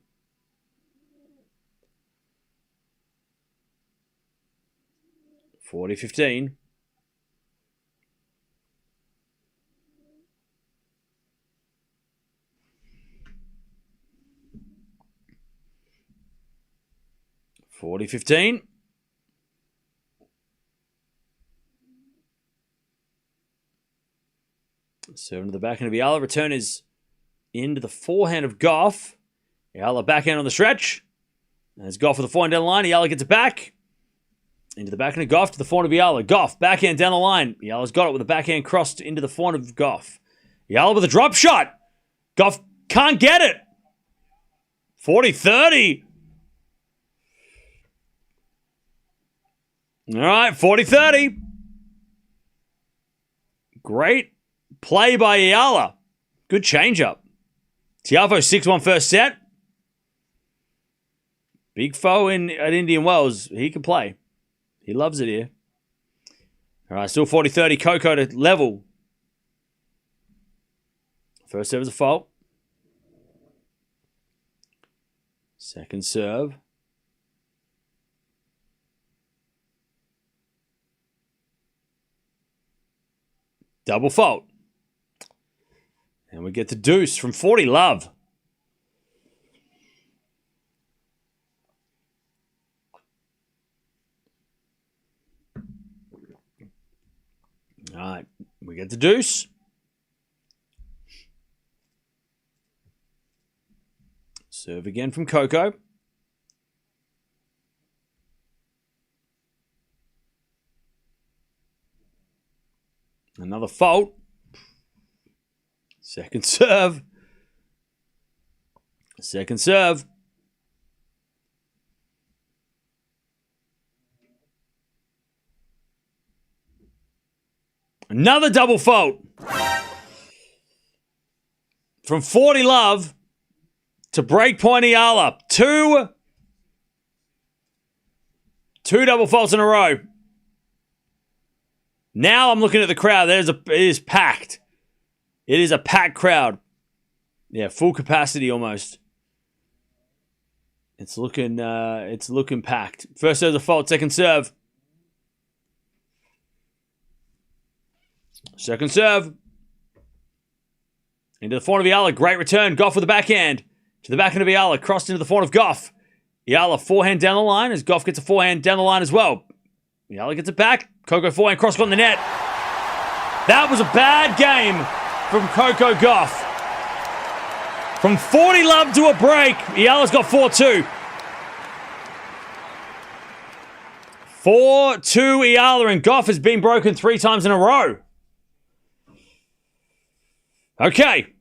$40-15. $40-15. Serving to the backhand of Yiala. Return is into the forehand of Goff. Yiala backhand on the stretch. There's Goff with the forehand down the line. Yiala gets it back. Into the backhand of Goff to the forehand of Yiala. Goff, backhand down the line. Yiala's got it with a backhand crossed into the forehand of Goff. Yiala with a drop shot. Goff can't get it. 40-30. All right, 40-30. Great play by Yiala. Good change-up. Tiafo 6-1 first set. Big foe at Indian Wells. He can play. He loves it here. All right, still 40-30. Coco to level. First serve is a fault. Second serve. Double fault. And we get the deuce from 40 love. All right, we get the deuce. Serve again from Coco. Another fault. Second serve. Second serve. Another double fault. From 40 love to breakpoint Yiala. Two double faults in a row. Now I'm looking at the crowd. It is packed. It is a packed crowd. Yeah, full capacity almost. It's looking packed. First serve's a fault, second serve. Second serve. Into the forehand of Yiala. Great return. Goff with the backhand. To the backhand of Yiala. Crossed into the forehand of Goff. Yiala forehand down the line as Goff gets a forehand down the line as well. Yiala gets it back. Coco forehand cross on the net. That was a bad game from Coco Gauff. From 40 love to a break. Yiala's got 4-2. 4-2 Yiala, and Goff has been broken 3 times in a row. Okay.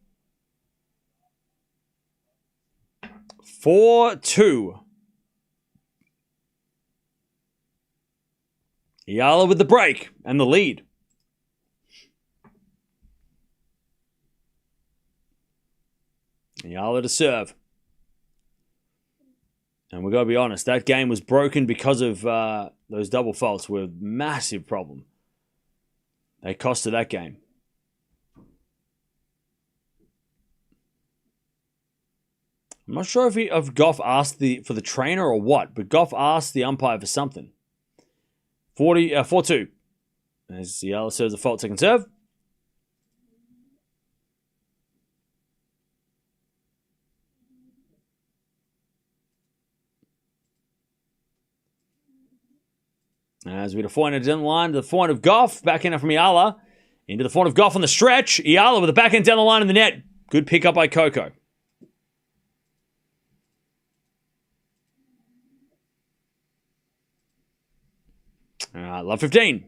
4-2. Yiala with the break and the lead. Yiala to serve. And we've got to be honest, that game was broken because of those double faults were a massive problem. They cost her that game. I'm not sure if Goff asked for the trainer or what, but Goff asked the umpire for something. 4-2. As Yiala serves a fault, second serve. As we forehand down the line to the forehand of Goff, backhand from Yiala. Into the forehand of Goff on the stretch. Yiala with a backhand down the line in the net. Good pick up by Coco. Love 15.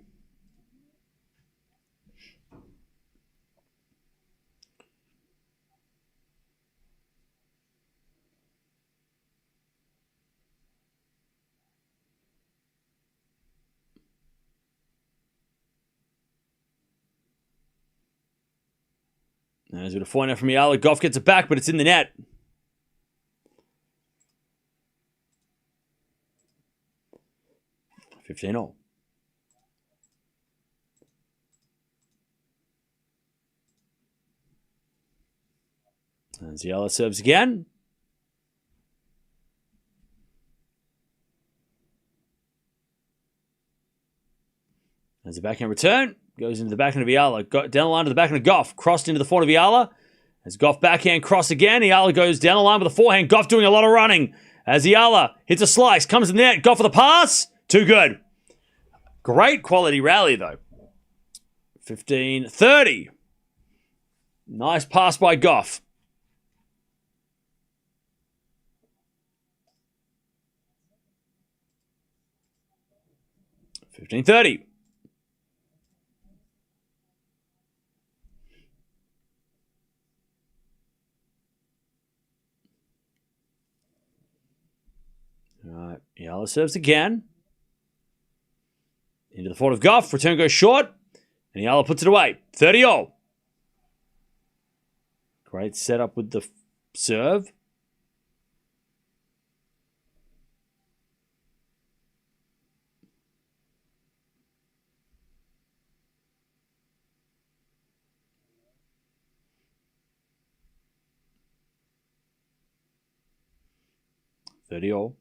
As we forehand from Yiala, Goff gets it back, but it's in the net. $15 As Yiala serves again. As a backhand return. Goes into the backhand of Yiala. Down the line to the backhand of Goff. Crossed into the forehand of Yiala. As Goff backhand cross again. Yiala goes down the line with a forehand. Goff doing a lot of running. As Yiala hits a slice. Comes in the net. Goff with a pass. Too good. Great quality rally though. 15-30. Nice pass by Goff. 15-30. All right, Yiala serves again. Into the forehand of Goff. Return goes short. And Yiala puts it away. 30-all. Great setup with the serve. $30-all.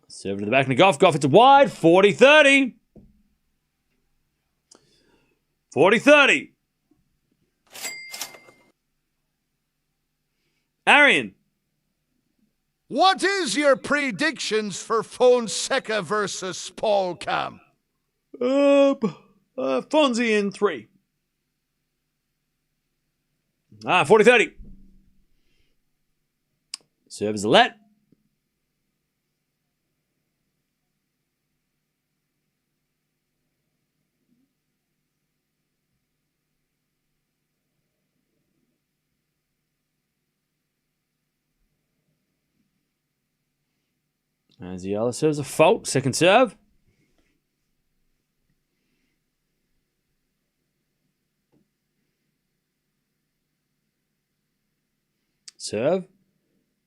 Serve to the back of Goff. Goff, it's wide. 40-30. 40-30. Arian. What is your predictions for Fonseca versus Paul Cam? Fonzie in 3. 40-30. Serve is a let. As Yiala serves a fault, second serve. Serve.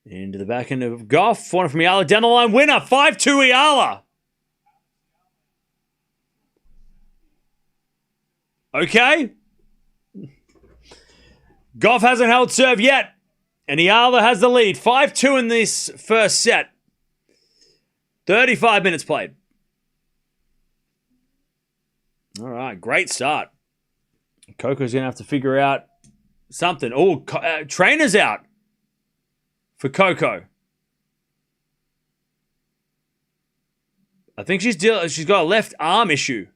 Into the back end of Goff. Forehand from Yiala. Down the line winner. 5-2 Yiala. Okay. Goff hasn't held serve yet. And Yiala has the lead. 5-2 in this first set. 35 minutes played. All right, great start. Coco's going to have to figure out something. Oh, trainer's out for Coco. I think she's got a left arm issue.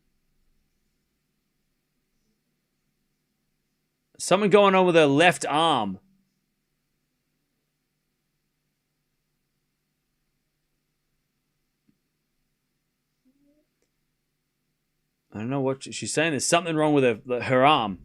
Something going on with her left arm. I don't know what she's saying. There's something wrong with her arm.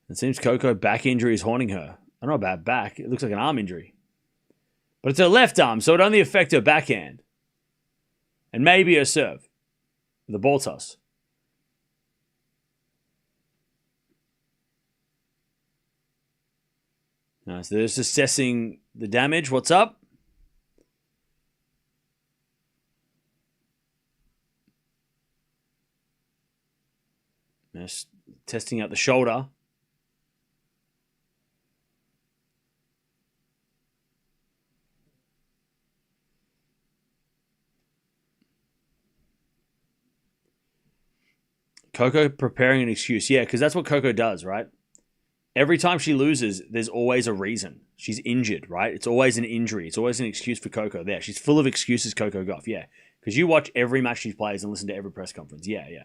It seems Coco back injury is haunting her. I don't know about back. It looks like an arm injury. But it's her left arm, so it only affects her backhand. And maybe her serve. The ball toss. So they're just assessing the damage. What's up? Just testing out the shoulder. Coco preparing an excuse. Yeah, because that's what Coco does, right? Every time she loses, there's always a reason. She's injured, right? It's always an injury. It's always an excuse for Coco there. She's full of excuses, Coco Gauff. Yeah. Because you watch every match she plays and listen to every press conference. Yeah.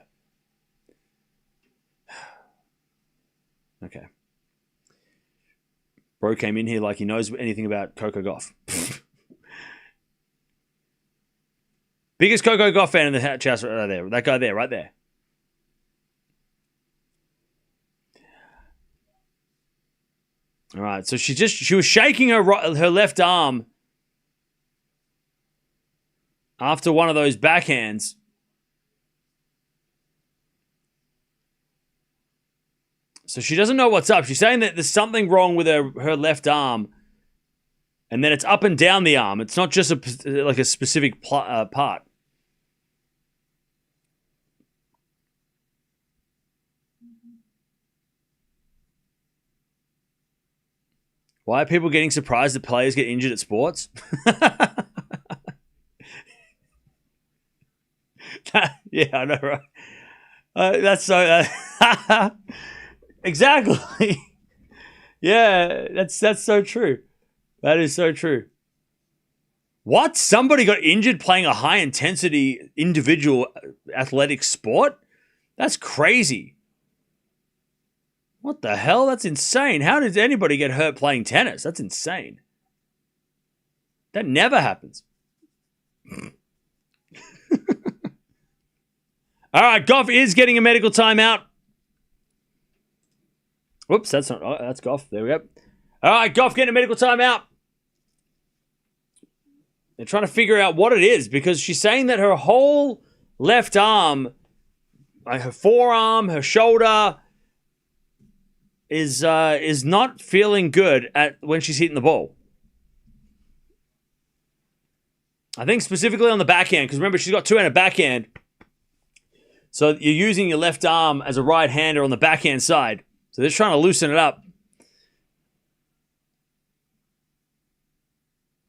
Okay. Bro came in here like he knows anything about Coco Gauff. Biggest Coco Gauff fan in the chat right there. That guy there, right there. All right, so she was shaking her left arm after one of those backhands. So she doesn't know what's up. She's saying that there's something wrong with her left arm, and then it's up and down the arm. It's not just a specific part. Why are people getting surprised that players get injured at sports? Yeah, I know, right? That's so... exactly. Yeah, that's so true. That is so true. What? Somebody got injured playing a high-intensity individual athletic sport? That's crazy. What the hell? That's insane. How does anybody get hurt playing tennis? That's insane. That never happens. All right, Goff is getting a medical timeout. Whoops, that's not... Oh, that's Goff. There we go. All right, Goff getting a medical timeout. They're trying to figure out what it is because she's saying that her whole left arm, like her forearm, her shoulder... is not feeling good when she's hitting the ball. I think specifically on the backhand, because remember, she's got two-handed backhand. So you're using your left arm as a right-hander on the backhand side. So they're trying to loosen it up.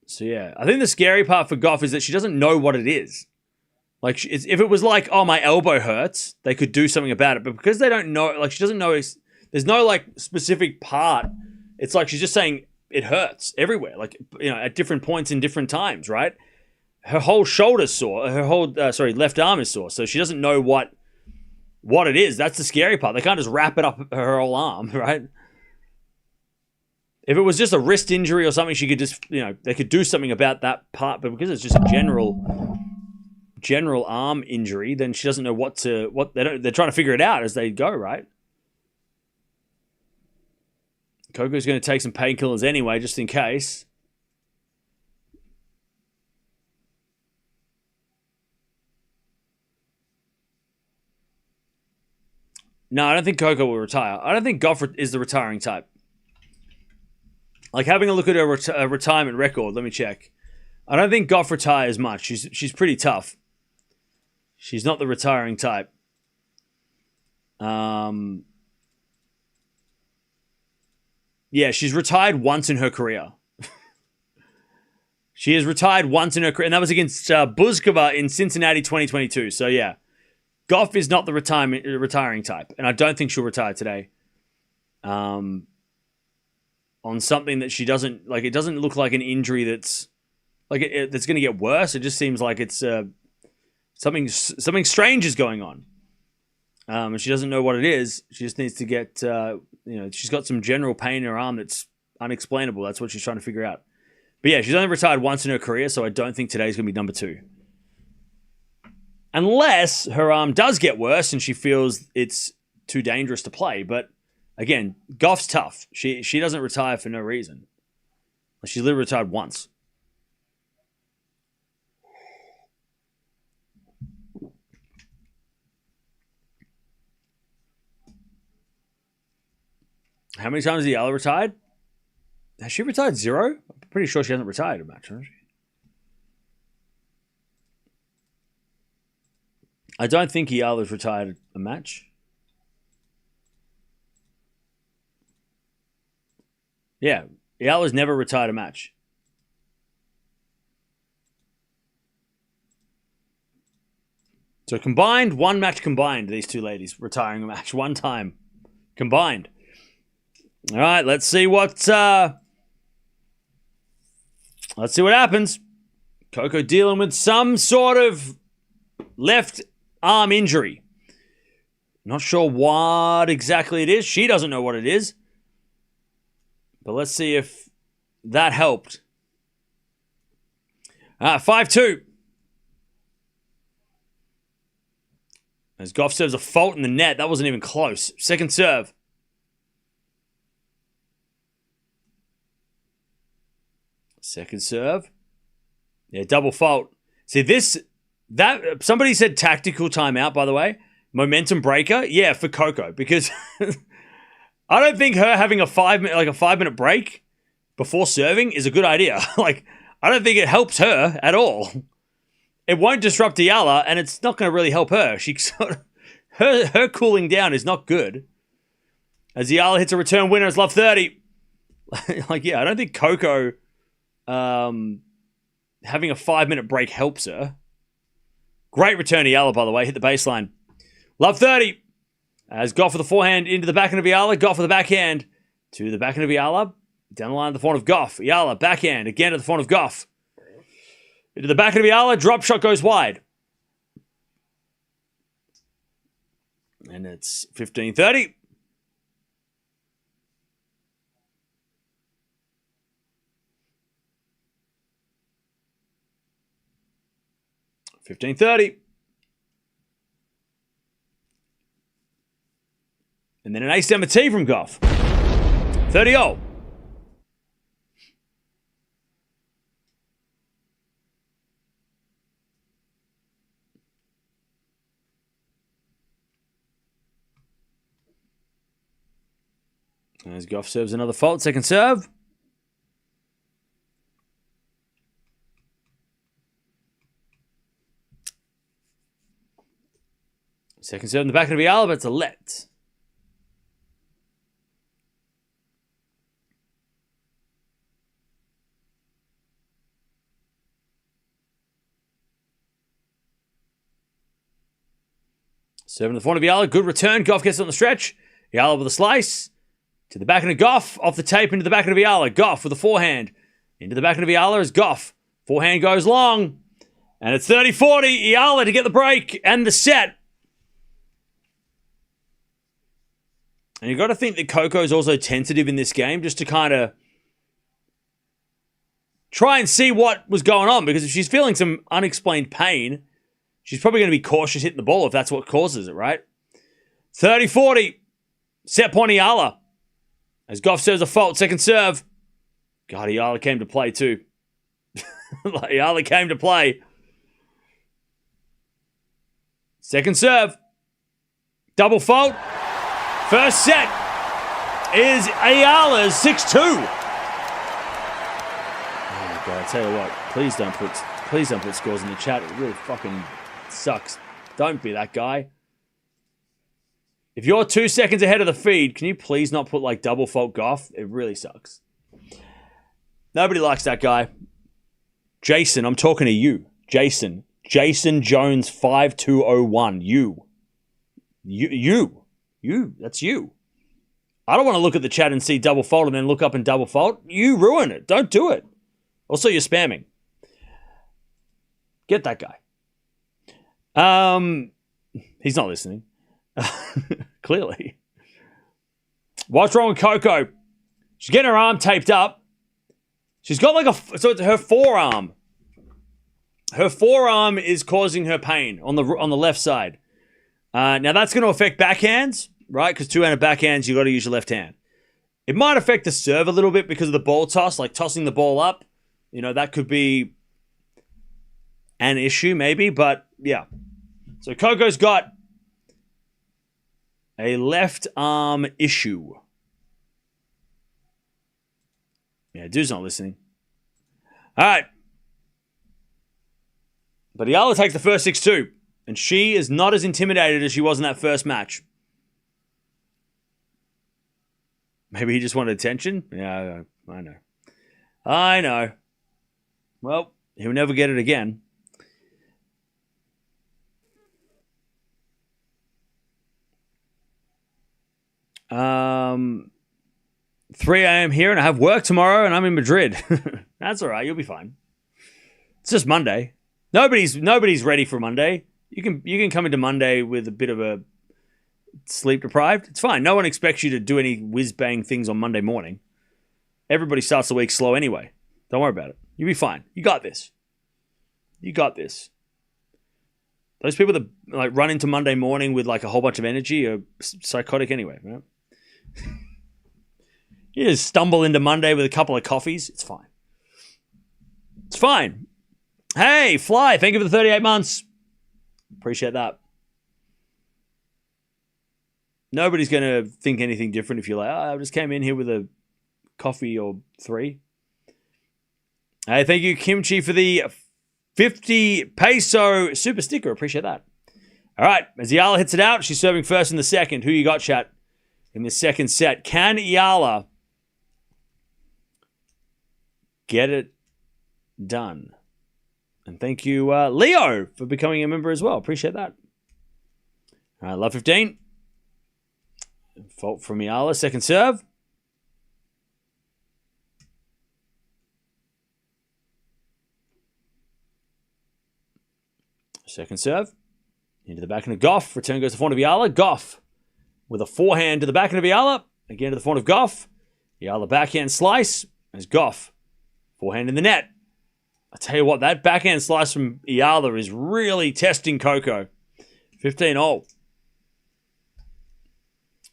So yeah, I think the scary part for Goff is that she doesn't know what it is. Like, if it was like, oh, my elbow hurts, they could do something about it. But because they don't know, like, she doesn't know... There's no, like, specific part. It's like she's just saying it hurts everywhere, like, you know, at different points in different times, right? Her whole shoulder's sore. Her whole, left arm is sore. So she doesn't know what it is. That's the scary part. They can't just wrap it up her whole arm, right? If it was just a wrist injury or something, she could just, you know, they could do something about that part. But because it's just a general arm injury, then she doesn't know they're trying to figure it out as they go, right? Coco's going to take some painkillers anyway, just in case. No, I don't think Coco will retire. I don't think Goff is the retiring type. Like having a look at her retirement record. Let me check. I don't think Goff retires much. She's pretty tough. She's not the retiring type. Yeah, she's retired once in her career. She has retired once in her career, and that was against Buzkova in Cincinnati 2022. So yeah, Goff is not the retiring type, and I don't think she'll retire today. On something that she doesn't like, it doesn't look like an injury that's like that's going to get worse. It just seems like it's something strange is going on. And she doesn't know what it is. She just needs to get, she's got some general pain in her arm that's unexplainable. That's what she's trying to figure out. But yeah, she's only retired once in her career, so I don't think today's going to be number 2. Unless her arm does get worse and she feels it's too dangerous to play. But again, Goff's tough. She doesn't retire for no reason. She's literally retired once. How many times has Yiala retired? Has she retired 0? I'm pretty sure she hasn't retired a match, has she? I don't think Yiala's retired a match. Yeah, Yiala's never retired a match. So combined, one match combined, these two ladies retiring a match one time combined. All right, let's see what happens. Coco dealing with some sort of left arm injury. Not sure what exactly it is. She doesn't know what it is. But let's see if that helped. 5-2. As Goff serves a fault in the net. That wasn't even close. Second serve. Second serve. Yeah, double fault. See, that somebody said tactical timeout, by the way. Momentum breaker. Yeah, for Coco. Because I don't think her having a 5-minute break before serving is a good idea. I don't think it helps her at all. It won't disrupt Yiala, and it's not going to really help her. Her cooling down is not good. As Yiala hits a return winner, it's love 30. I don't think Coco having a 5-minute break helps her. Great return to Yiala, by the way. Hit the baseline. Love 30. As Goff with the forehand into the backhand of Yiala. Goff with the backhand to the backhand of Yiala. Down the line to the front of Goff. Yiala, backhand. Again to the front of Goff. Into the backhand of Yiala. Drop shot goes wide. And it's 15-30. And then an ace down the tee from Goff. 30-0. As Goff serves another fault. Second serve. Second serve in the back of Yiala, but it's a let. Serving the front of Yiala. Good return. Goff gets it on the stretch. Yiala with a slice. To the back of Goff. Off the tape into the back of Yiala. Goff with a forehand. Into the back of Yiala is Goff. Forehand goes long. And it's 30-40. Yiala to get the break and the set. And you've got to think that Coco's also tentative in this game just to kind of try and see what was going on. Because if she's feeling some unexplained pain, she's probably going to be cautious hitting the ball if that's what causes it, right? 30-40. Set point Yiala. As Goff serves a fault. Second serve. God, Yiala came to play too. Yiala came to play. Second serve. Double fault. First set is Yiala's 6-2. tell you what, please don't put scores in the chat. It really fucking sucks. Don't be that guy. If you're 2 seconds ahead of the feed, can you please not put like double fault Goff? It really sucks. Nobody likes that guy. Jason, I'm talking to you. Jason Jones 5201. You. That's you. I don't want to look at the chat and see double fault and then look up and double fault. You ruin it. Don't do it. Also, you're spamming. Get that guy. He's not listening. Clearly. What's wrong with Coco? She's getting her arm taped up. She's got like so it's her forearm. Her forearm is causing her pain on the left side. Now that's going to affect backhands, right? Because two-handed backhands, you got to use your left hand. It might affect the serve a little bit because of the ball toss, like tossing the ball up. You know, that could be an issue maybe, but yeah. So Coco's got a left arm issue. Yeah, dude's not listening. All right. But Yiala takes the first 6-2, and she is not as intimidated as she was in that first match. Maybe he just wanted attention? Yeah, I know. Well, he'll never get it again. Um, 3 a.m. here, and I have work tomorrow, and I'm in Madrid. That's all right. You'll be fine. It's just Monday. Nobody's ready for Monday. You can come into Monday with a bit of a sleep deprived. It's fine. No one expects you to do any whiz bang things on Monday morning. Everybody starts the week slow anyway. Don't worry about it. You'll be fine. You got this. Those people that like run into Monday morning with like a whole bunch of energy are psychotic anyway, right? You just stumble into Monday with a couple of coffees. It's fine. Hey, Fly, thank you for the 38 months. Appreciate that. Nobody's going to think anything different if you're like, I just came in here with a coffee or 3. Hey, thank you, Kimchi, for the 50 peso super sticker. Appreciate that. All right, as Yiala hits it out, she's serving first in the second. Who you got, chat? In the second set. Can Yiala get it done? And thank you, Leo, for becoming a member as well. Appreciate that. All right, love 15. Fault from Yiala. Second serve. Second serve. Into the backhand of Goff. Return goes to the front of Yiala. Goff with a forehand to the backhand of Yiala. Again to the front of Goff. Yiala backhand slice. As Goff. Forehand in the net. I tell you what, that backhand slice from Yiala is really testing Coco. 15-all.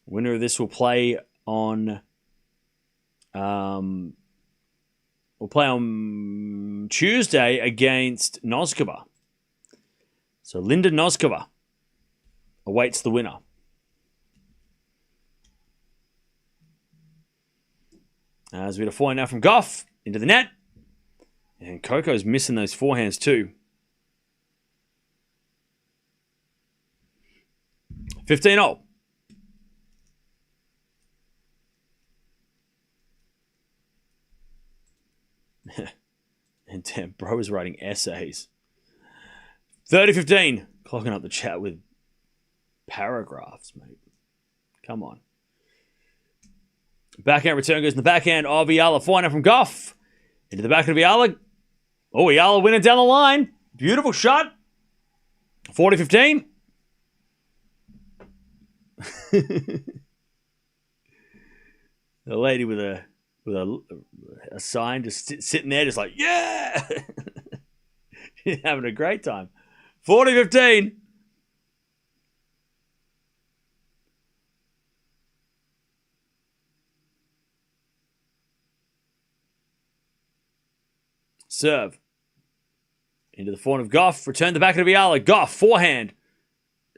Winner of this will play on Tuesday against Noskova. So Linda Noskova awaits the winner. As we get a forehand now from Goff into the net. And Coco's missing those forehands too. 15-all. And damn, bro is writing essays. 30-15. Clocking up the chat with paragraphs, mate. Come on. Backhand return goes in the backhand of Yiala. Forehand from Goff. Into the back of Yiala. Oh, Yiala winning down the line. Beautiful shot. 40-15. The lady with a sign just sitting there just like, yeah! She's having a great time. 40-15. Serve. Into the forehand of Goff. Return the back of Yiala. Goff, forehand.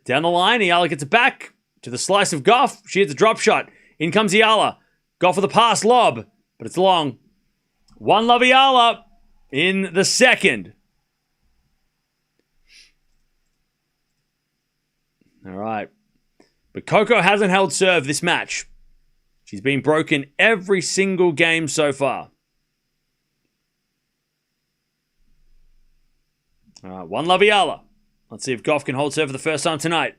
Down the line. Yiala gets it back to the slice of Goff. She hits a drop shot. In comes Yiala. Goff with a pass lob. But it's long. One love Yiala. in the second. All right. But Coco hasn't held serve this match. She's been broken every single game so far. All right, 1-love Yiala. Let's see if Goff can hold serve for the first time tonight.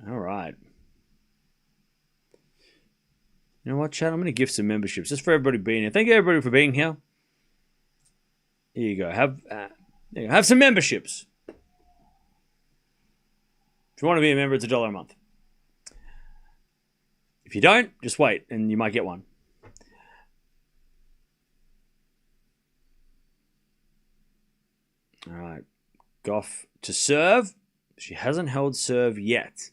All right. You know what, chat? I'm going to give some memberships just for everybody being here. Thank you, everybody, for being here. Here you go. Have some memberships. If you want to be a member, it's $1 a month. If you don't, just wait, and you might get one. All right. Goff to serve. She hasn't held serve yet.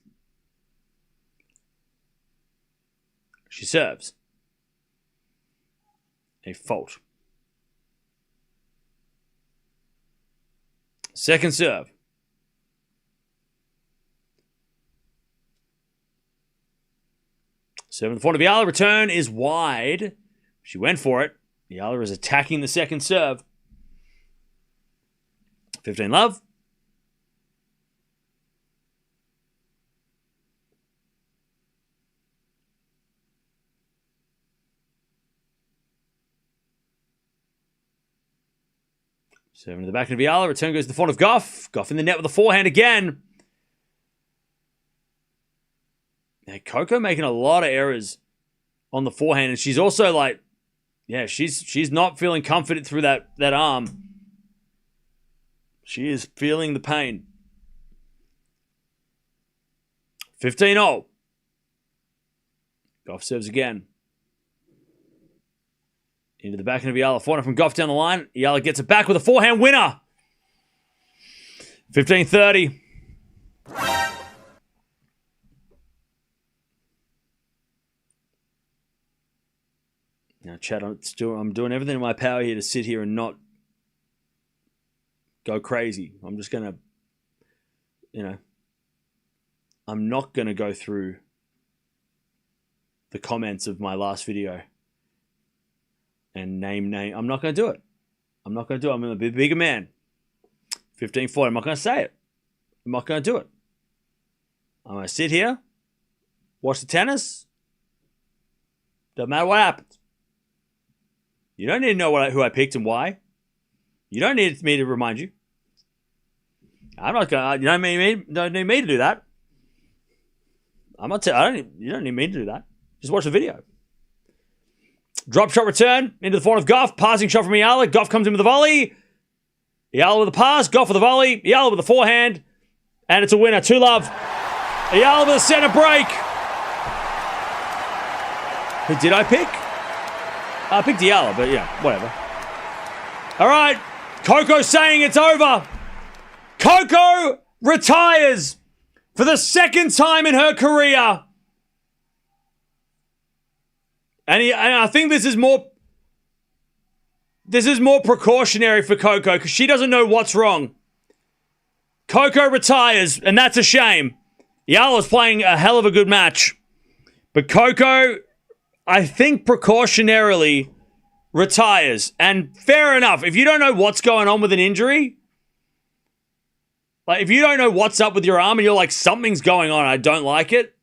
She serves. A fault. Second serve. Serve in the front of Yiala. Return is wide. She went for it. Yiala is attacking the second serve. 15-love. Serving to the back of Yiala. Return goes to the front of Goff. Goff in the net with the forehand again. Now, Coco making a lot of errors on the forehand. And she's also like, yeah, she's not feeling comforted through that arm. She is feeling the pain. 15-0. Goff serves again. Into the back of Yiala. Forehand from Goff down the line. Yiala gets it back with a forehand winner. 15-30. Now, chat, I'm doing everything in my power here to sit here and not go crazy. I'm just going to, I'm not going to go through the comments of my last video and name. I'm not going to do it. I'm not going to do it. I'm going to be a bigger man. 15-40. I'm not going to say it. I'm not going to do it. I'm going to sit here, watch the tennis. Doesn't matter what happens. You don't need to know who I picked and why. You don't need me to remind you. I'm not going to, don't need me to do that. You don't need me to do that. Just watch the video. Drop shot return into the form of Goff. Passing shot from Yiala. Goff comes in with the volley. Yiala with the pass. Goff with the volley. Yiala with the forehand. And it's a winner. 2-love. Yiala with a center break. Who did I pick? I picked Yiala, but yeah, whatever. All right. Coco saying it's over. Coco retires for the second time in her career. And I think this is more precautionary for Coco because she doesn't know what's wrong. Coco retires, and that's a shame. Yiala's playing a hell of a good match. But Coco, I think precautionarily retires. And fair enough. If you don't know what's going on with an injury, like if you don't know what's up with your arm and you're like, something's going on, I don't like it.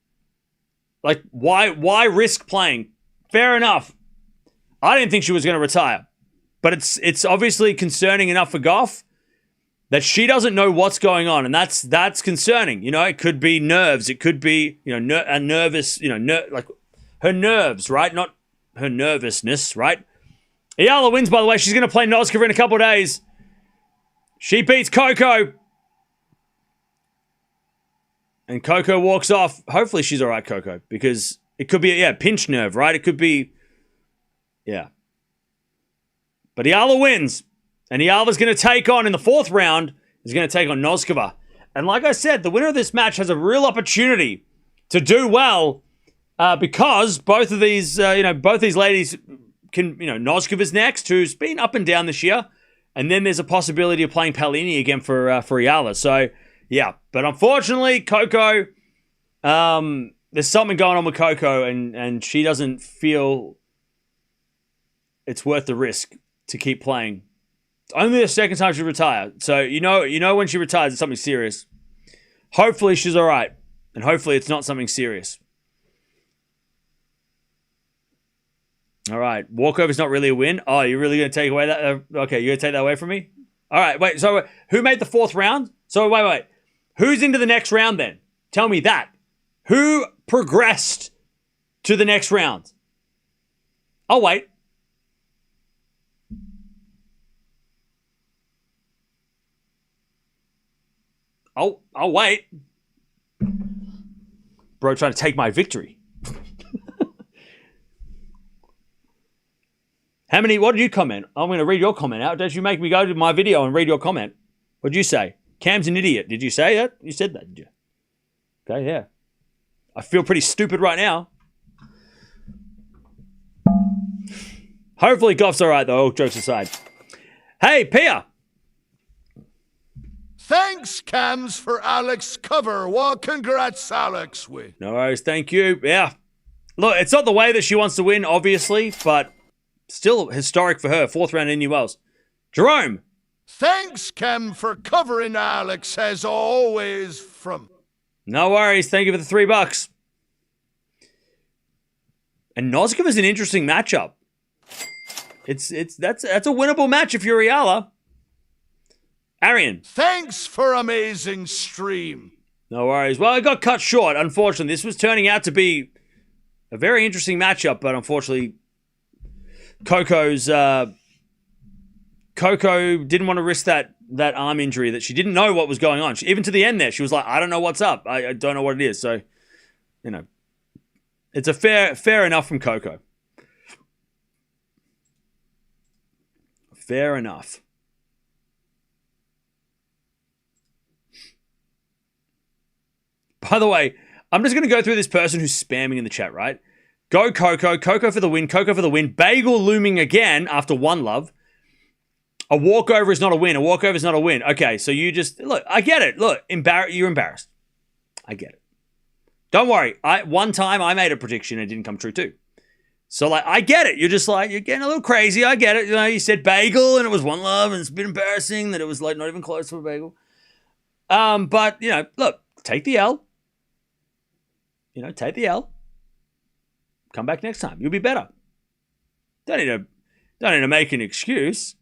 Like, why risk playing? Fair enough. I didn't think she was going to retire. But it's obviously concerning enough for Goff that she doesn't know what's going on. And that's concerning. It could be nerves. It could be, a nervous, like her nerves, right? Not her nervousness, right? Yiala wins, by the way. She's going to play Noskova in a couple of days. She beats Coco. And Coco walks off. Hopefully she's all right, Coco, because it could be a pinch nerve, right? It could be, yeah. But Yiala wins. And Yiala's going to take on, in the fourth round, is going to take on Noskova. And like I said, the winner of this match has a real opportunity to do well because both of these, both these ladies can, Noskova's next, who's been up and down this year. And then there's a possibility of playing Palini again for Yiala. So Yeah, but unfortunately, Coco, there's something going on with Coco, and she doesn't feel it's worth the risk to keep playing. It's only the second time she retired, so you know when she retires, it's something serious. Hopefully, she's all right, and hopefully, it's not something serious. All right, walkover's not really a win. Oh, you're really going to take away that? Okay, you're going to take that away from me? All right, wait, so who made the fourth round? So wait. Who's into the next round then? Tell me that. Who progressed to the next round? I'll wait. I'll wait. Bro, trying to take my victory. How many? What did you comment? I'm going to read your comment out. Don't you make me go to my video and read your comment? What did you say? Cam's an idiot. Did you say that? You said that, did you? Okay, yeah. I feel pretty stupid right now. Hopefully Goff's all right, though, all jokes aside. Hey, Pia. Thanks, Cams, for Alex cover. Well, congrats, Alex. No worries, thank you. Yeah. Look, it's not the way that she wants to win, obviously, but still historic for her. Fourth round in New Wales. Jerome. Thanks, Cam, for covering Alex, as always, from... No worries. Thank you for the $3. And Noskov is an interesting matchup. That's a winnable match if you're Yiala. Arian. Thanks for amazing stream. No worries. Well, it got cut short, unfortunately. This was turning out to be a very interesting matchup, but unfortunately, Coco didn't want to risk that arm injury that she didn't know what was going on. Even to the end there, she was like, I don't know what's up. I don't know what it is. So, it's a fair enough from Coco. Fair enough. By the way, I'm just going to go through this person who's spamming in the chat, right? Go Coco. Coco for the win. Coco for the win. Bagel looming again after one love. A walkover is not a win. A walkover is not a win. Okay, so you just... Look, I get it. Look, you're embarrassed. I get it. Don't worry. One time I made a prediction and it didn't come true too. So, I get it. You're just you're getting a little crazy. I get it. You said bagel and it was one love and it's a bit embarrassing that it was, not even close to a bagel. But, look, take the L. Take the L. Come back next time. You'll be better. Don't need to make an excuse.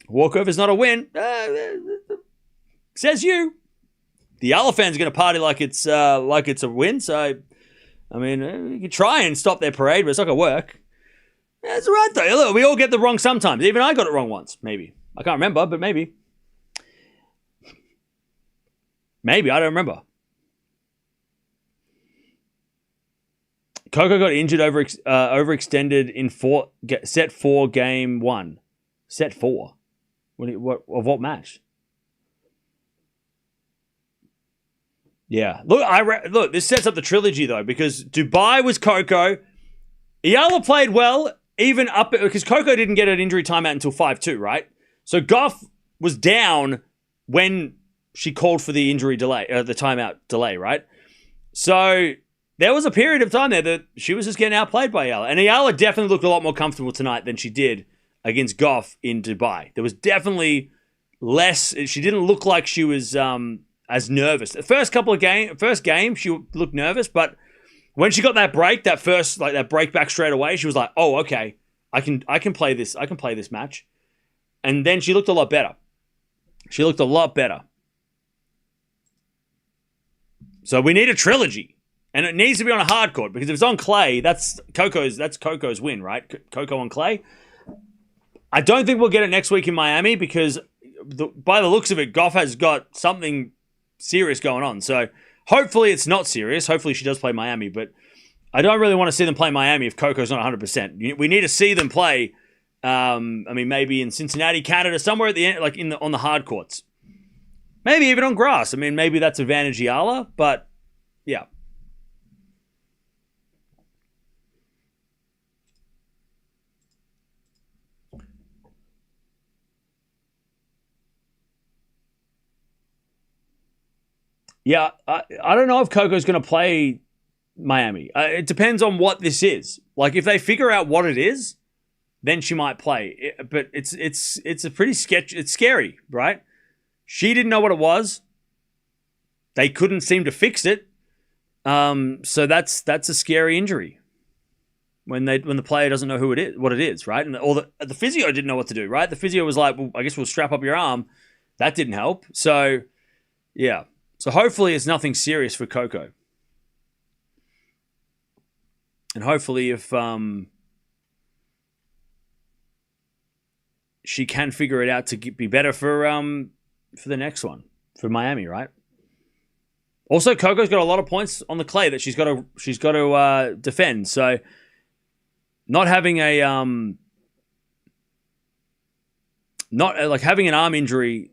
Walkover's not a win. Says you. The Yiala fans are going to party like it's a win. So, you can try and stop their parade, but it's not going to work. That's all right, though. Look, we all get the wrong sometimes. Even I got it wrong once, maybe. I can't remember, but maybe. Maybe, I don't remember. Coco got injured overextended in set 4, game 1. Set 4? Of what match? Yeah. Look, this sets up the trilogy, though, because Dubai was Coco. Yiala played well, even up... Because Coco didn't get an injury timeout until 5-2, right? So Goff was down when she called for the injury delay, the timeout delay, right? So... There was a period of time there that she was just getting outplayed by Yiala. And Yiala definitely looked a lot more comfortable tonight than she did against Goff in Dubai. There was definitely less... She didn't look like she was as nervous. The first game, she looked nervous, but when she got that break, that break back straight away, she was like, oh, okay, I can play this. I can play this match. And then she looked a lot better. So we need a trilogy. And it needs to be on a hard court, because if it's on clay, that's Coco's win, right? Coco on clay. I don't think we'll get it next week in Miami, because by the looks of it, Goff has got something serious going on. So hopefully it's not serious. Hopefully she does play Miami, but I don't really want to see them play Miami if Coco's not 100%. We need to see them play, maybe in Cincinnati, Canada, somewhere at the end, on the hard courts. Maybe even on grass. Maybe that's advantage Yiala, but yeah. Yeah, I don't know if Coco's going to play Miami. It depends on what this is. Like, if they figure out what it is, then she might play. But it's a pretty sketch. It's scary, right? She didn't know what it was. They couldn't seem to fix it. So that's a scary injury. When the player doesn't know what it is, right? And the physio didn't know what to do, right? The physio was like, well, I guess we'll strap up your arm. That didn't help. So, yeah. So hopefully it's nothing serious for Coco. And hopefully if she can figure it out to be better for the next one, for Miami, right? Also, Coco's got a lot of points on the clay that she's got to defend. So not having having an arm injury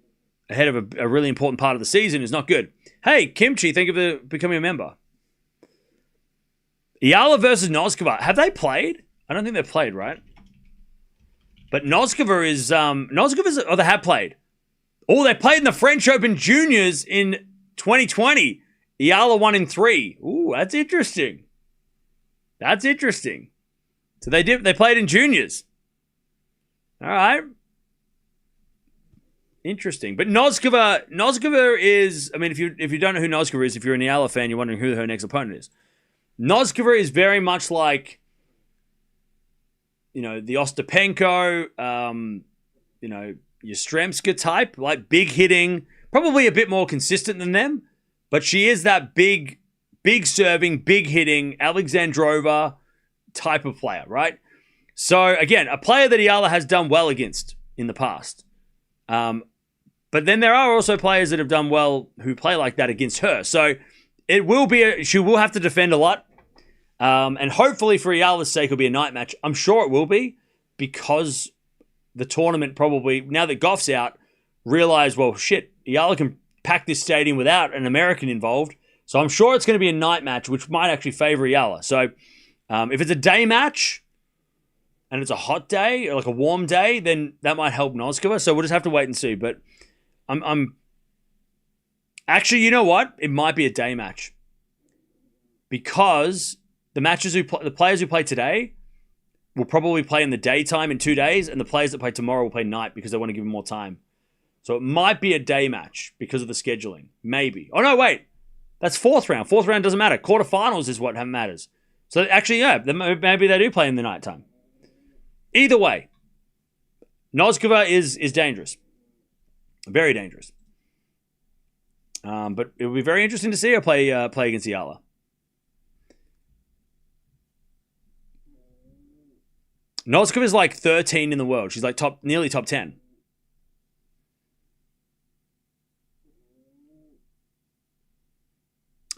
ahead of a really important part of the season is not good. Hey, Kimchi, thank you for becoming a member. Yiala versus Noskova. Have they played? I don't think they've played, right? But Noskova is... they have played. Oh, they played in the French Open Juniors in 2020. Yiala won in 3. Ooh, that's interesting. That's interesting. So they played in juniors. All right. Interesting. But Noskova is... I mean, if you don't know who Noskova is, if you're an Yiala fan, you're wondering who her next opponent is. Noskova is very much like, the Ostapenko, Yastremska type, like big hitting, probably a bit more consistent than them, but she is that big serving, big hitting Alexandrova type of player, right? So again, a player that Yiala has done well against in the past. But then there are also players that have done well who play like that against her. So she will have to defend a lot. And hopefully for Yiala's sake, it'll be a night match. I'm sure it will be, because the tournament probably, now that Goff's out, realize, well, shit, Yiala can pack this stadium without an American involved. So I'm sure it's going to be a night match, which might actually favor Yiala. So if it's a day match and it's a hot day, or like a warm day, then that might help Noskova. So we'll just have to wait and see. But I'm actually, you know what? It might be a day match, because the players who play today will probably play in the daytime in 2 days, and the players that play tomorrow will play night because they want to give them more time. So it might be a day match because of the scheduling. Maybe. Oh, no, wait. That's fourth round. Fourth round doesn't matter. Quarterfinals is what matters. So actually, yeah, maybe they do play in the nighttime. Either way, Noskova is dangerous. Very dangerous. But it will be very interesting to see her play against Yiala. Noskova is like 13 in the world. She's like nearly top 10.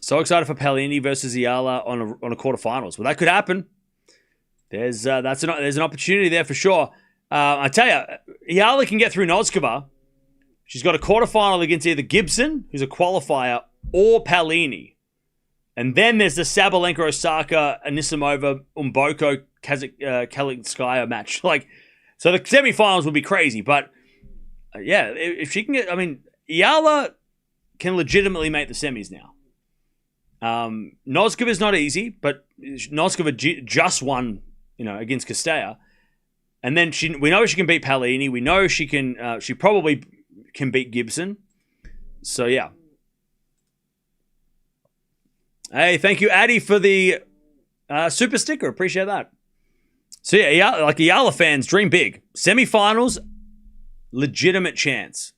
So excited for Palini versus Yiala on a quarterfinals. Well, that could happen. There's an opportunity there for sure. I tell you, Yiala can get through Noskova. She's got a quarterfinal against either Gibson, who's a qualifier, or Palini. And then there's the Sabalenka, Osaka, Anisimova, Umboko, Kalinskaya match. So the semifinals will be crazy. But yeah, if she can get, Yiala can legitimately make the semis now. Noskova is not easy, but Noskova just won, against Castella. And then we know she can beat Palini. We know she can. She probably can beat Gibson. So yeah. Hey, thank you, Addy, for the super sticker. Appreciate that. So yeah, Yiala fans, dream big. Semifinals, legitimate chance.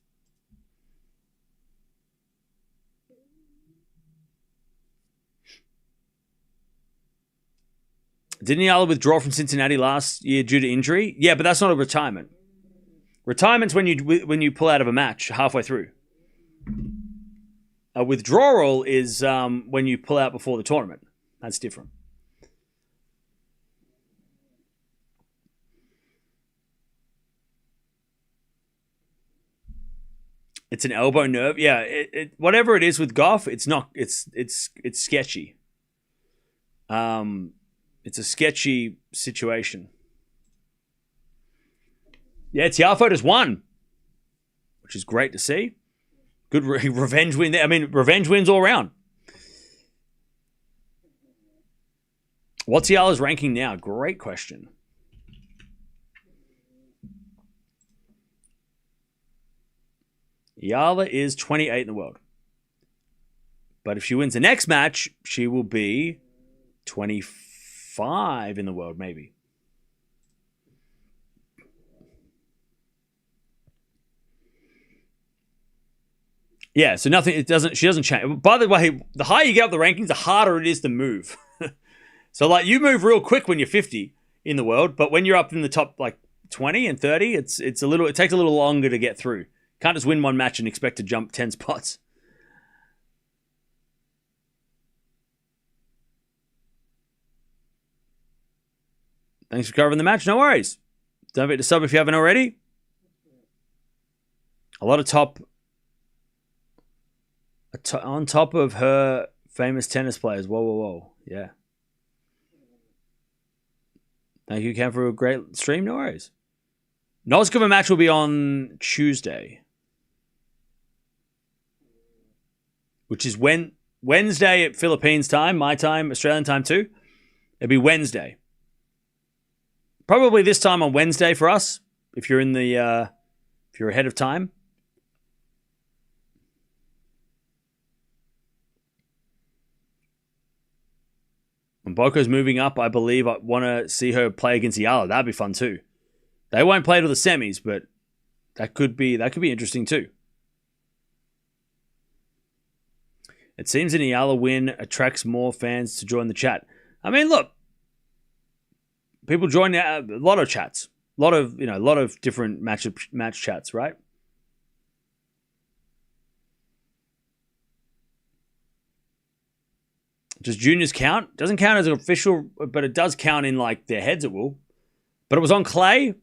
Didn't Yiala withdraw from Cincinnati last year due to injury? Yeah, but that's not a retirement. Retirement's when you pull out of a match halfway through. A withdrawal is when you pull out before the tournament. That's different. It's an elbow nerve. Yeah, whatever it is with Goff, it's not. It's sketchy. It's a sketchy situation. Yeah, Tiafoe has won, which is great to see. Good revenge win there. I mean, revenge wins all around. What's Yiala's ranking now? Great question. Yiala is 28 in the world. But if she wins the next match, she will be 25 in the world, maybe. Yeah, so nothing, she doesn't change. By the way, the higher you get up the rankings, the harder it is to move. So like you move real quick when you're 50 in the world, but when you're up in the top like 20 and 30, it takes a little longer to get through. Can't just win one match and expect to jump 10 spots. Thanks for covering the match. No worries. Don't forget to sub if you haven't already. A lot of on top of her famous tennis players. Whoa. Yeah. Thank you, Cam, for a great stream. No worries. Noskova match will be on Tuesday, which is Wednesday at Philippines time, my time, Australian time too. It'll be Wednesday. Probably this time on Wednesday for us, if you're if you're ahead of time. When Boko's moving up, I believe I want to see her play against Yiala. That'd be fun too. They won't play to the semis, but that could be interesting too. It seems an Yiala win attracts more fans to join the chat. I mean, look, people join a lot of chats, a lot of different match chats, right? Does juniors count? Doesn't count as an official, but it does count in like their heads. It will, but it was on clay,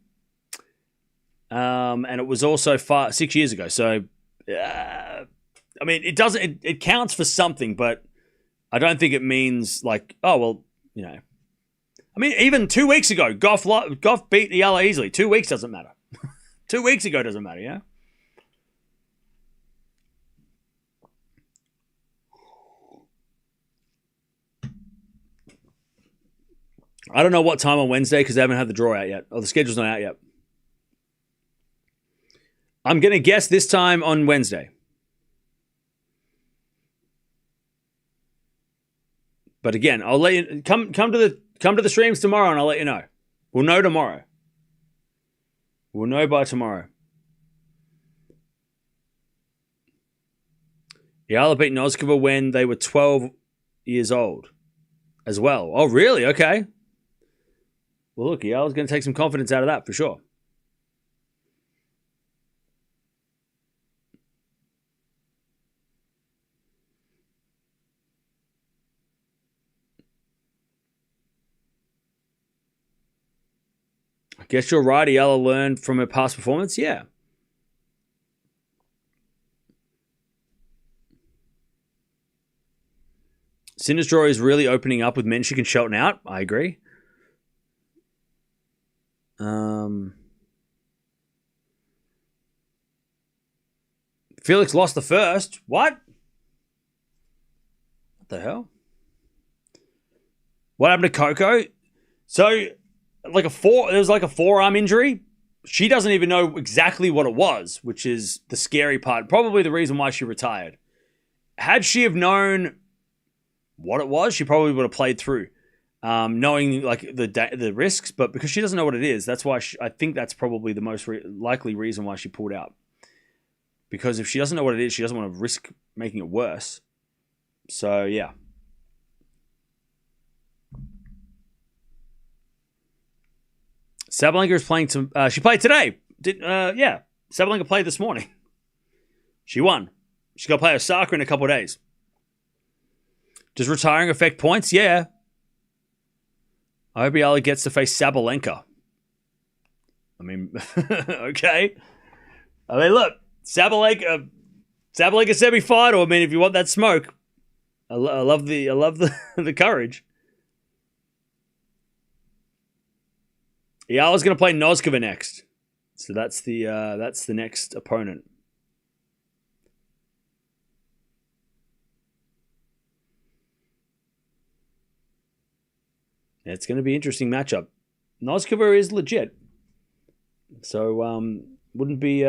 and it was also 6 years ago. So, I mean, it doesn't. It counts for something, but I don't think it means like, oh well, you know. I mean, even 2 weeks ago, Goff beat Yiala easily. 2 weeks doesn't matter. 2 weeks ago doesn't matter, yeah. I don't know what time on Wednesday because they haven't had the draw out yet. Or the schedule's not out yet. I'm going to guess this time on Wednesday. But again, I'll let you come to the streams tomorrow and I'll let you know. We'll know tomorrow. We'll know by tomorrow. Yiala beat Noskova when they were 12 years old as well. Oh, really? Okay. Well, look, Yiala's going to take some confidence out of that for sure. I guess you're right. Yiala learned from her past performance. Yeah. Sinner's draw is really opening up with Menchik and Shelton out. I agree. Felix lost the first. What the hell? What happened to Coco? So, there was like a forearm injury. She doesn't even know exactly what it was, which is the scary part. Probably the reason why she retired. Had she have known what it was, she probably would have played through, knowing like the risks. But because she doesn't know what it is, that's why I think that's probably the most likely reason why she pulled out. Because if she doesn't know what it is, she doesn't want to risk making it worse. So yeah. Sabalenka is playing. She played today. Yeah, Sabalenka played this morning. She won. She's got to play Osaka in a couple of days. Does retiring affect points? Yeah. I hope Yiala gets to face Sabalenka. I mean, okay. I mean, look, Sabalenka semi-final. I mean, if you want that smoke, I love the courage. Yiala's going to play Noskova next, so that's the next opponent. It's going to be an interesting matchup. Noskova is legit, so wouldn't be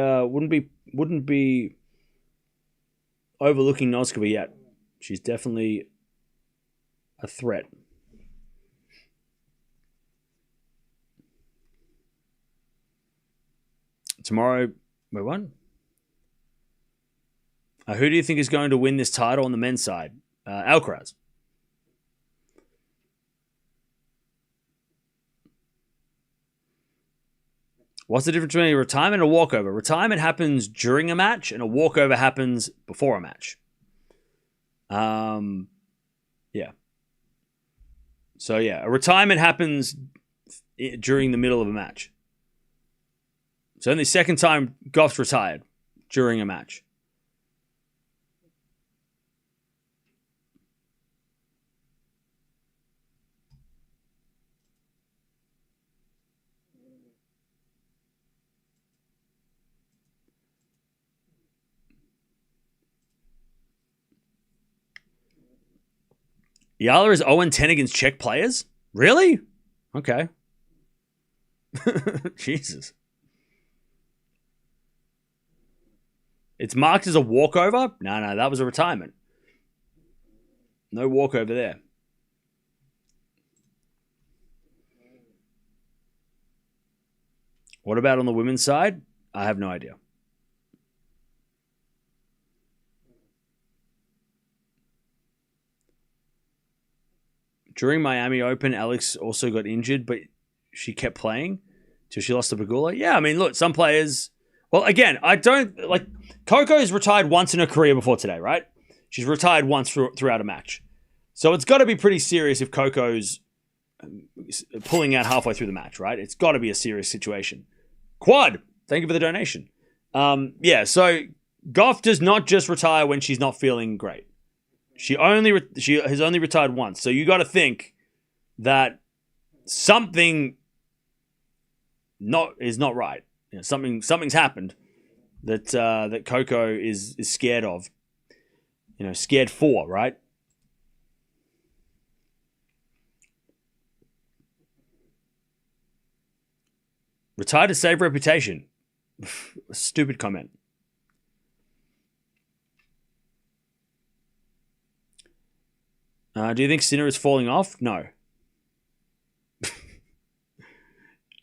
overlooking Noskova yet. She's definitely a threat. Tomorrow, wait, what? Who do you think is going to win this title on the men's side? Alcaraz. What's the difference between a retirement and a walkover? Retirement happens during a match, and a walkover happens before a match. Yeah. So, yeah, a retirement happens during the middle of a match. So, only the second time Goff's retired during a match. Yiala is 0-10 against Czech players? Really? Okay. Jesus. It's marked as a walkover? No, that was a retirement. No walkover there. What about on the women's side? I have no idea. During Miami Open, Alex also got injured, but she kept playing till she lost to Pegula. Yeah, I mean, look, some players... Well, again, I don't... Like, Coco's retired once in her career before today, right? She's retired once throughout a match. So it's got to be pretty serious if Coco's pulling out halfway through the match, right? It's got to be a serious situation. Quad, thank you for the donation. Yeah, so Goff does not just retire when she's not feeling great. She has only retired once, so you got to think that something is not right. You know, something's happened that Coco is scared of. You know, scared for, right? Retired to save reputation. Stupid comment. Do you think Sinner is falling off? No.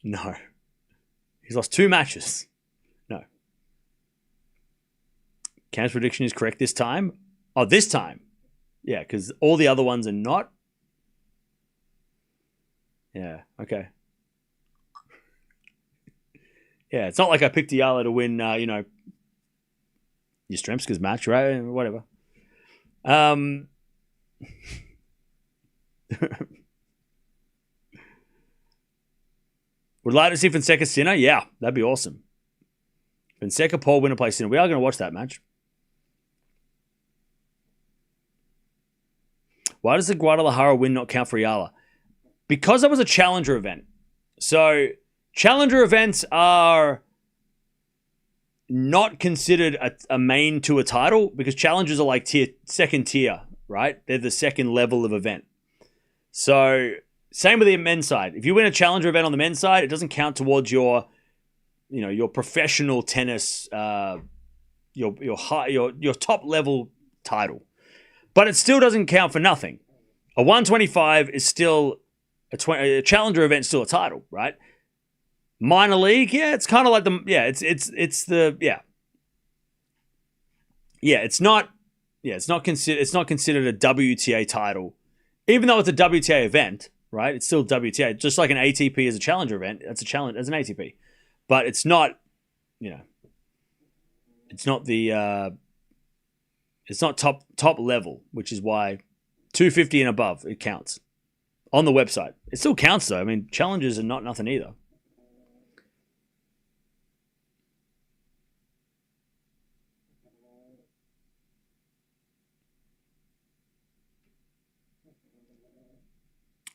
No. He's lost 2 matches. No. Cam's prediction is correct this time. Oh, this time. Yeah, because all the other ones are not. Yeah, okay. Yeah, it's not like I picked Yiala to win, Yastrzemska's match, right? Whatever. Would like to see Fonseca Sinner? Yeah, that'd be awesome. Fonseca, Paul, winner, play Sinner. We are going to watch that match. Why does the Guadalajara win not count for Yiala? Because that was a challenger event. So, challenger events are not considered a main to a title because challengers are like second tier, right? They're the second level of event. So, same with the men's side. If you win a challenger event on the men's side, it doesn't count towards your professional tennis, your top level title. But it still doesn't count for nothing. A 125 is still a challenger event, still a title, right? Minor league, yeah, it's kind of like it's not considered a WTA title, even though it's a WTA event, right? It's still WTA, just like an ATP is a challenger event. That's a challenge as an ATP, but it's not, it's not the, it's not top level, which is why 250 and above it counts on the website. It still counts though. I mean, challenges are not nothing either.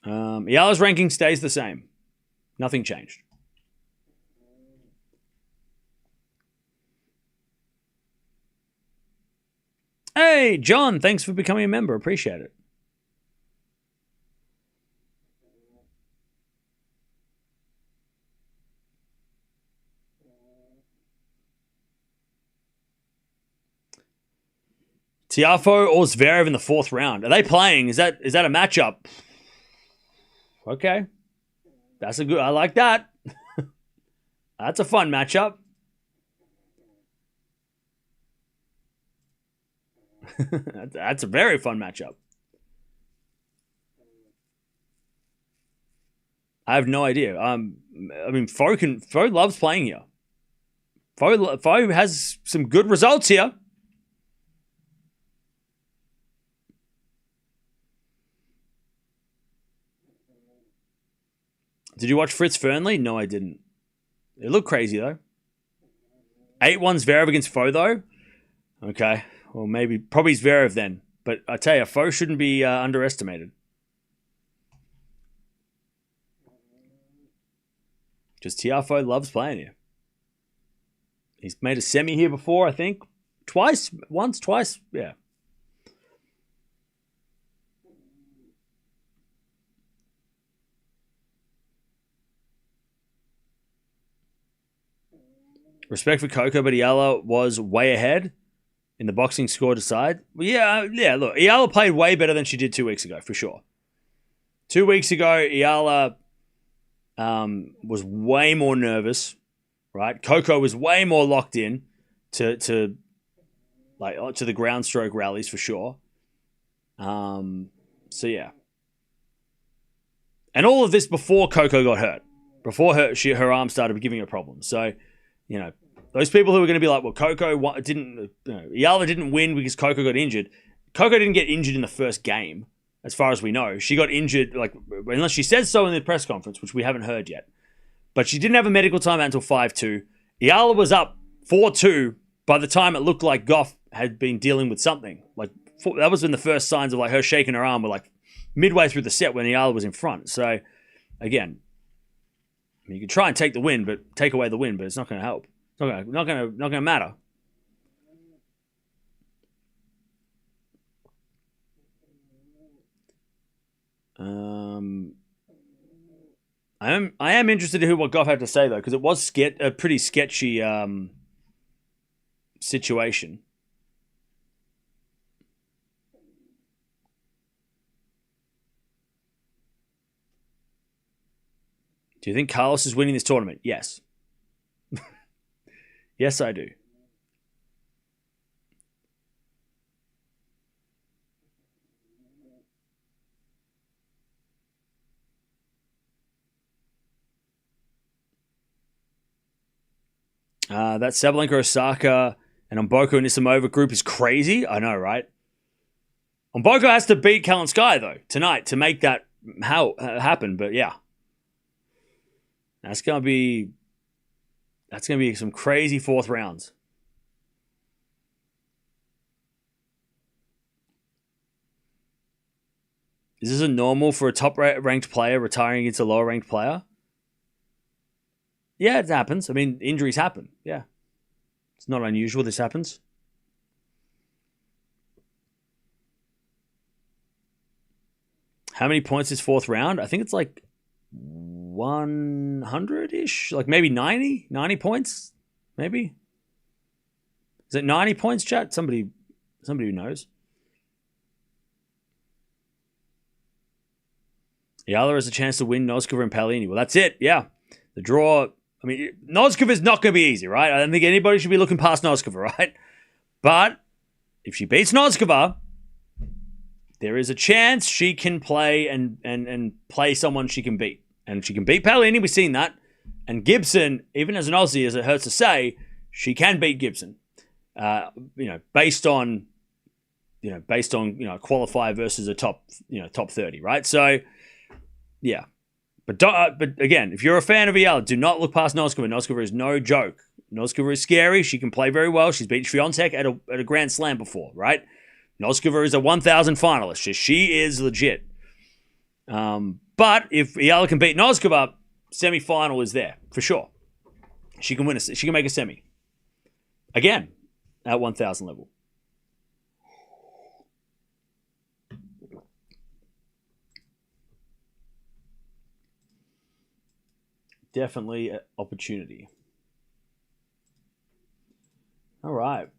Yiala's ranking stays the same. Nothing changed. Hey, John, thanks for becoming a member. Appreciate it. Tiafoe or Zverev in the fourth round. Are they playing? Is that a matchup? Okay. That's a good... I like that. That's a fun matchup. That's a very fun matchup. I have no idea. I mean, Foe loves playing here. Foe has some good results here. Did you watch Fritz Fernley? No, I didn't. It looked crazy, though. 8-1 Zverev against Foe, though. Okay. Well, probably Zverev then. But I tell you, Foe shouldn't be underestimated. Just Tiafoe loves playing here. He's made a semi here before, I think. Twice? Once? Twice? Yeah. Respect for Coco, but Yiala was way ahead in the boxing score to side. Well, yeah, look, Yiala played way better than she did 2 weeks ago, for sure. 2 weeks ago, Yiala was way more nervous, right? Coco was way more locked in to the ground stroke rallies, for sure. So, yeah. And all of this before Coco got hurt. Before her arm started giving her problems. So, you know, those people who are going to be like, well, Coco didn't, Yiala didn't win because Coco got injured. Coco didn't get injured in the first game, as far as we know. She got injured, unless she said so in the press conference, which we haven't heard yet. But she didn't have a medical timeout until 5-2. Yiala was up 4-2 by the time it looked like Goff had been dealing with something. That was when the first signs of her shaking her arm were midway through the set when Yiala was in front. So, again, you can try and take away the win, but it's not going to help. It's not going to matter. I am interested to hear what Goff had to say though, because it was a pretty sketchy situation. Do you think Carlos is winning this tournament? Yes. Yes, I do. That Sabalenka, Osaka, and Mboko Nisimova group is crazy. I know, right? Mboko has to beat Kalinskaya, though, tonight to make that happen. But yeah. That's gonna be some crazy fourth rounds. Is this a normal for a top-ranked player retiring against a lower-ranked player? Yeah, it happens. I mean, injuries happen. Yeah. It's not unusual this happens. How many points is fourth round? I think it's 100-ish, maybe 90 points, maybe. Is it 90 points, chat? Somebody who knows. Yiala has a chance to win Noskova and Paolini. Well, that's it. Yeah, the draw. I mean, Noskova is not going to be easy, right? I don't think anybody should be looking past Noskova, right? But if she beats Noskova, there is a chance she can play and play someone she can beat. And she can beat Paolini, we've seen that. And Gibson, even as an Aussie, as it hurts to say, she can beat Gibson. Based on qualifier versus a top 30, right? So, yeah. But again, if you're a fan of Yiala, do not look past Noskova. Noskova is no joke. Noskova is scary. She can play very well. She's beaten Swiatek at a Grand Slam before, right? Noskova is a 1,000 finalist. She is legit. But if Yiala can beat Noskova, semi-final is there for sure. She can win. She can make a semi again at 1,000 level. Definitely an opportunity. All right.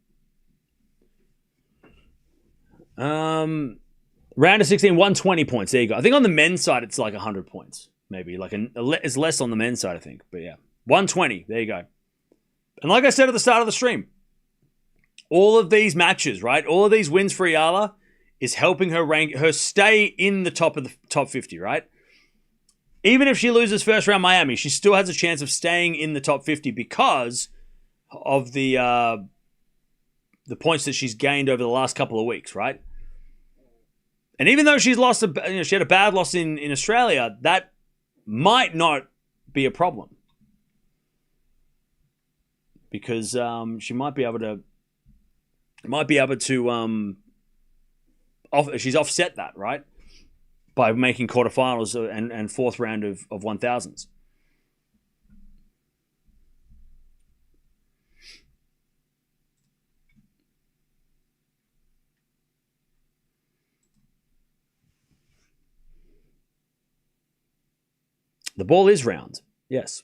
Round of 16, 120 points. There you go. I think on the men's side, it's like 100 points. Maybe like it's less on the men's side, I think. But yeah, 120. There you go. And like I said at the start of the stream, all of these matches, right? All of these wins for Yiala is helping her stay in the top of the top 50, right? Even if she loses first round Miami, she still has a chance of staying in the top 50 because of the points that she's gained over the last couple of weeks, right? And even though she's lost, she had a bad loss in Australia, that might not be a problem because she might be able to she's offset that, right, by making quarterfinals and fourth round of 1000s. The ball is round. Yes.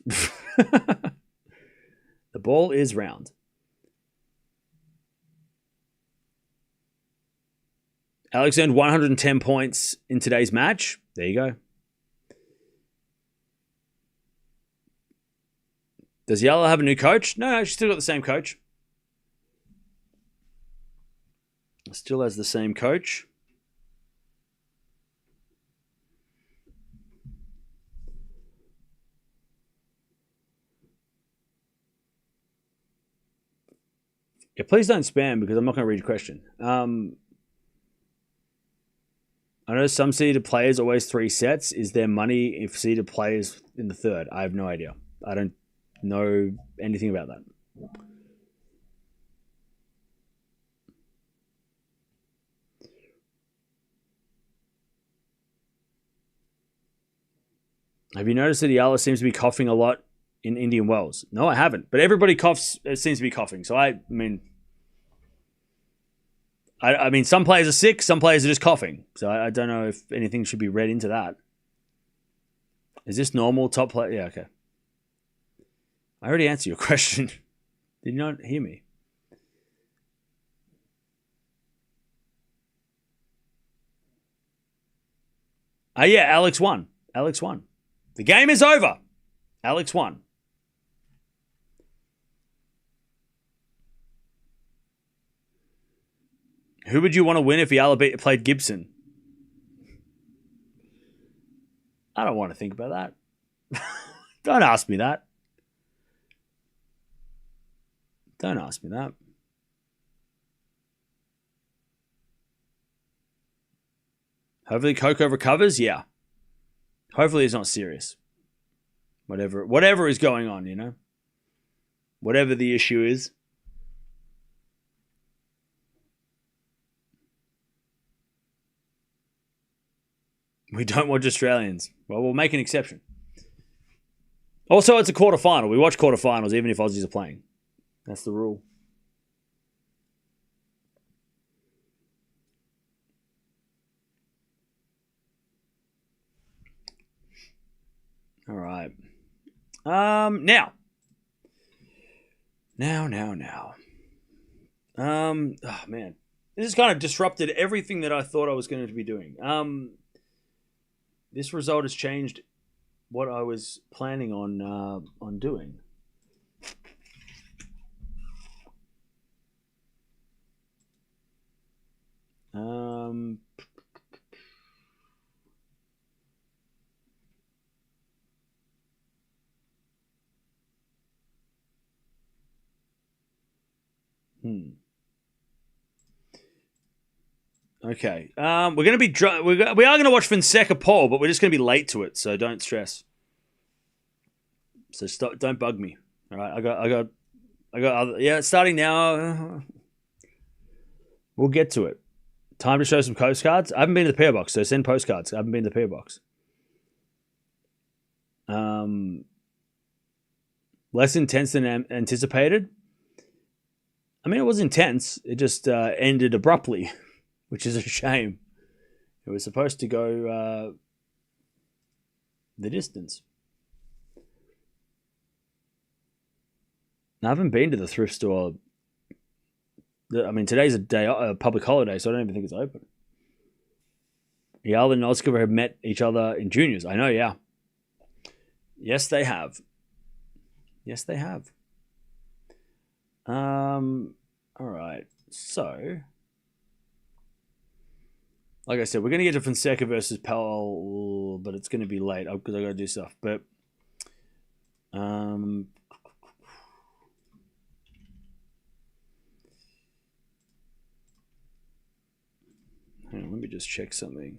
The ball is round. Alex earned 110 points in today's match. There you go. Does Yiala have a new coach? No, she's still got the same coach. Still has the same coach. Yeah, please don't spam because I'm not going to read your question. I know some seeded players always 3 sets. Is there money if seeded players in the third? I have no idea. I don't know anything about that. Have you noticed that Yiala seems to be coughing a lot in Indian Wells? No, I haven't. But everybody coughs. It seems to be coughing. So I mean, some players are sick. Some players are just coughing. So I don't know if anything should be read into that. Is this normal? Top player? Yeah, okay. I already answered your question. Did you not hear me? Yeah, Alex won. Alex won. The game is over. Alex won. Who would you want to win if Yiala played Gibson? I don't want to think about that. Don't ask me that. Don't ask me that. Hopefully Coco recovers. Yeah. Hopefully it's not serious. Whatever is going on, you know. Whatever the issue is. We don't watch Australians. Well, we'll make an exception. Also, it's a quarterfinal. We watch quarterfinals even if Aussies are playing. That's the rule. All right. Now. Oh man. This has kind of disrupted everything that I thought I was going to be doing. This result has changed what I was planning on doing. Okay. We're going to be we are going to watch Fonseca Paul, but we're just going to be late to it, so don't stress. So don't bug me. All right. I got other, yeah, starting now. We'll get to it. Time to show some postcards. I haven't been to the PO box, so send postcards. I haven't been to the PO box. Less intense than anticipated. I mean, it was intense. It just ended abruptly, which is a shame. It was supposed to go the distance. I haven't been to the thrift store I mean, today's a public holiday, so I don't even think it's open. Yiala and Noskova have met each other in juniors. I know, yeah. Yes, they have. Yes, they have. All right. So, like I said, we're going to get to Fonseca versus Powell, but it's going to be late because I got to do stuff. But, hang on, let me just check something.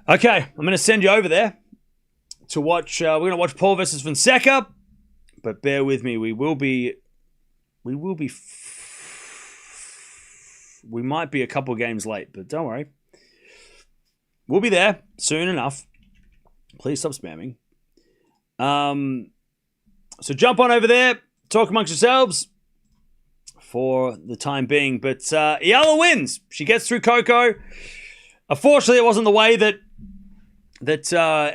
Okay, I'm going to send you over there to watch. We're going to watch Paul versus Fonseca, but bear with me. We might be a couple games late, but don't worry. We'll be there soon enough. Please stop spamming. So jump on over there, talk amongst yourselves for the time being. But Yiala wins. She gets through Coco. Unfortunately, it wasn't the way that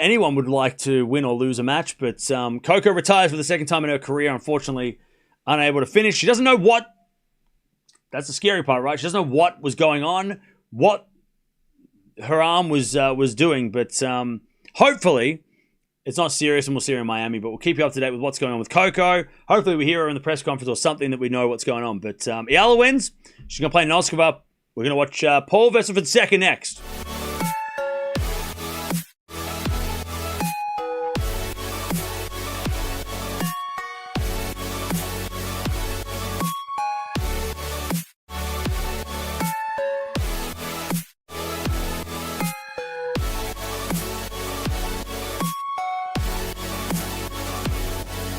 anyone would like to win or lose a match. But Coco retires for the second time in her career. Unfortunately, unable to finish. She doesn't know what. That's the scary part, right? She doesn't know what was going on, what her arm was doing. But hopefully, it's not serious, and we'll see her in Miami. But we'll keep you up to date with what's going on with Coco. Hopefully, we hear her in the press conference or something that we know what's going on. But Yiala wins. She's going to play Noskova. We're going to watch Paul versus Fonseca next.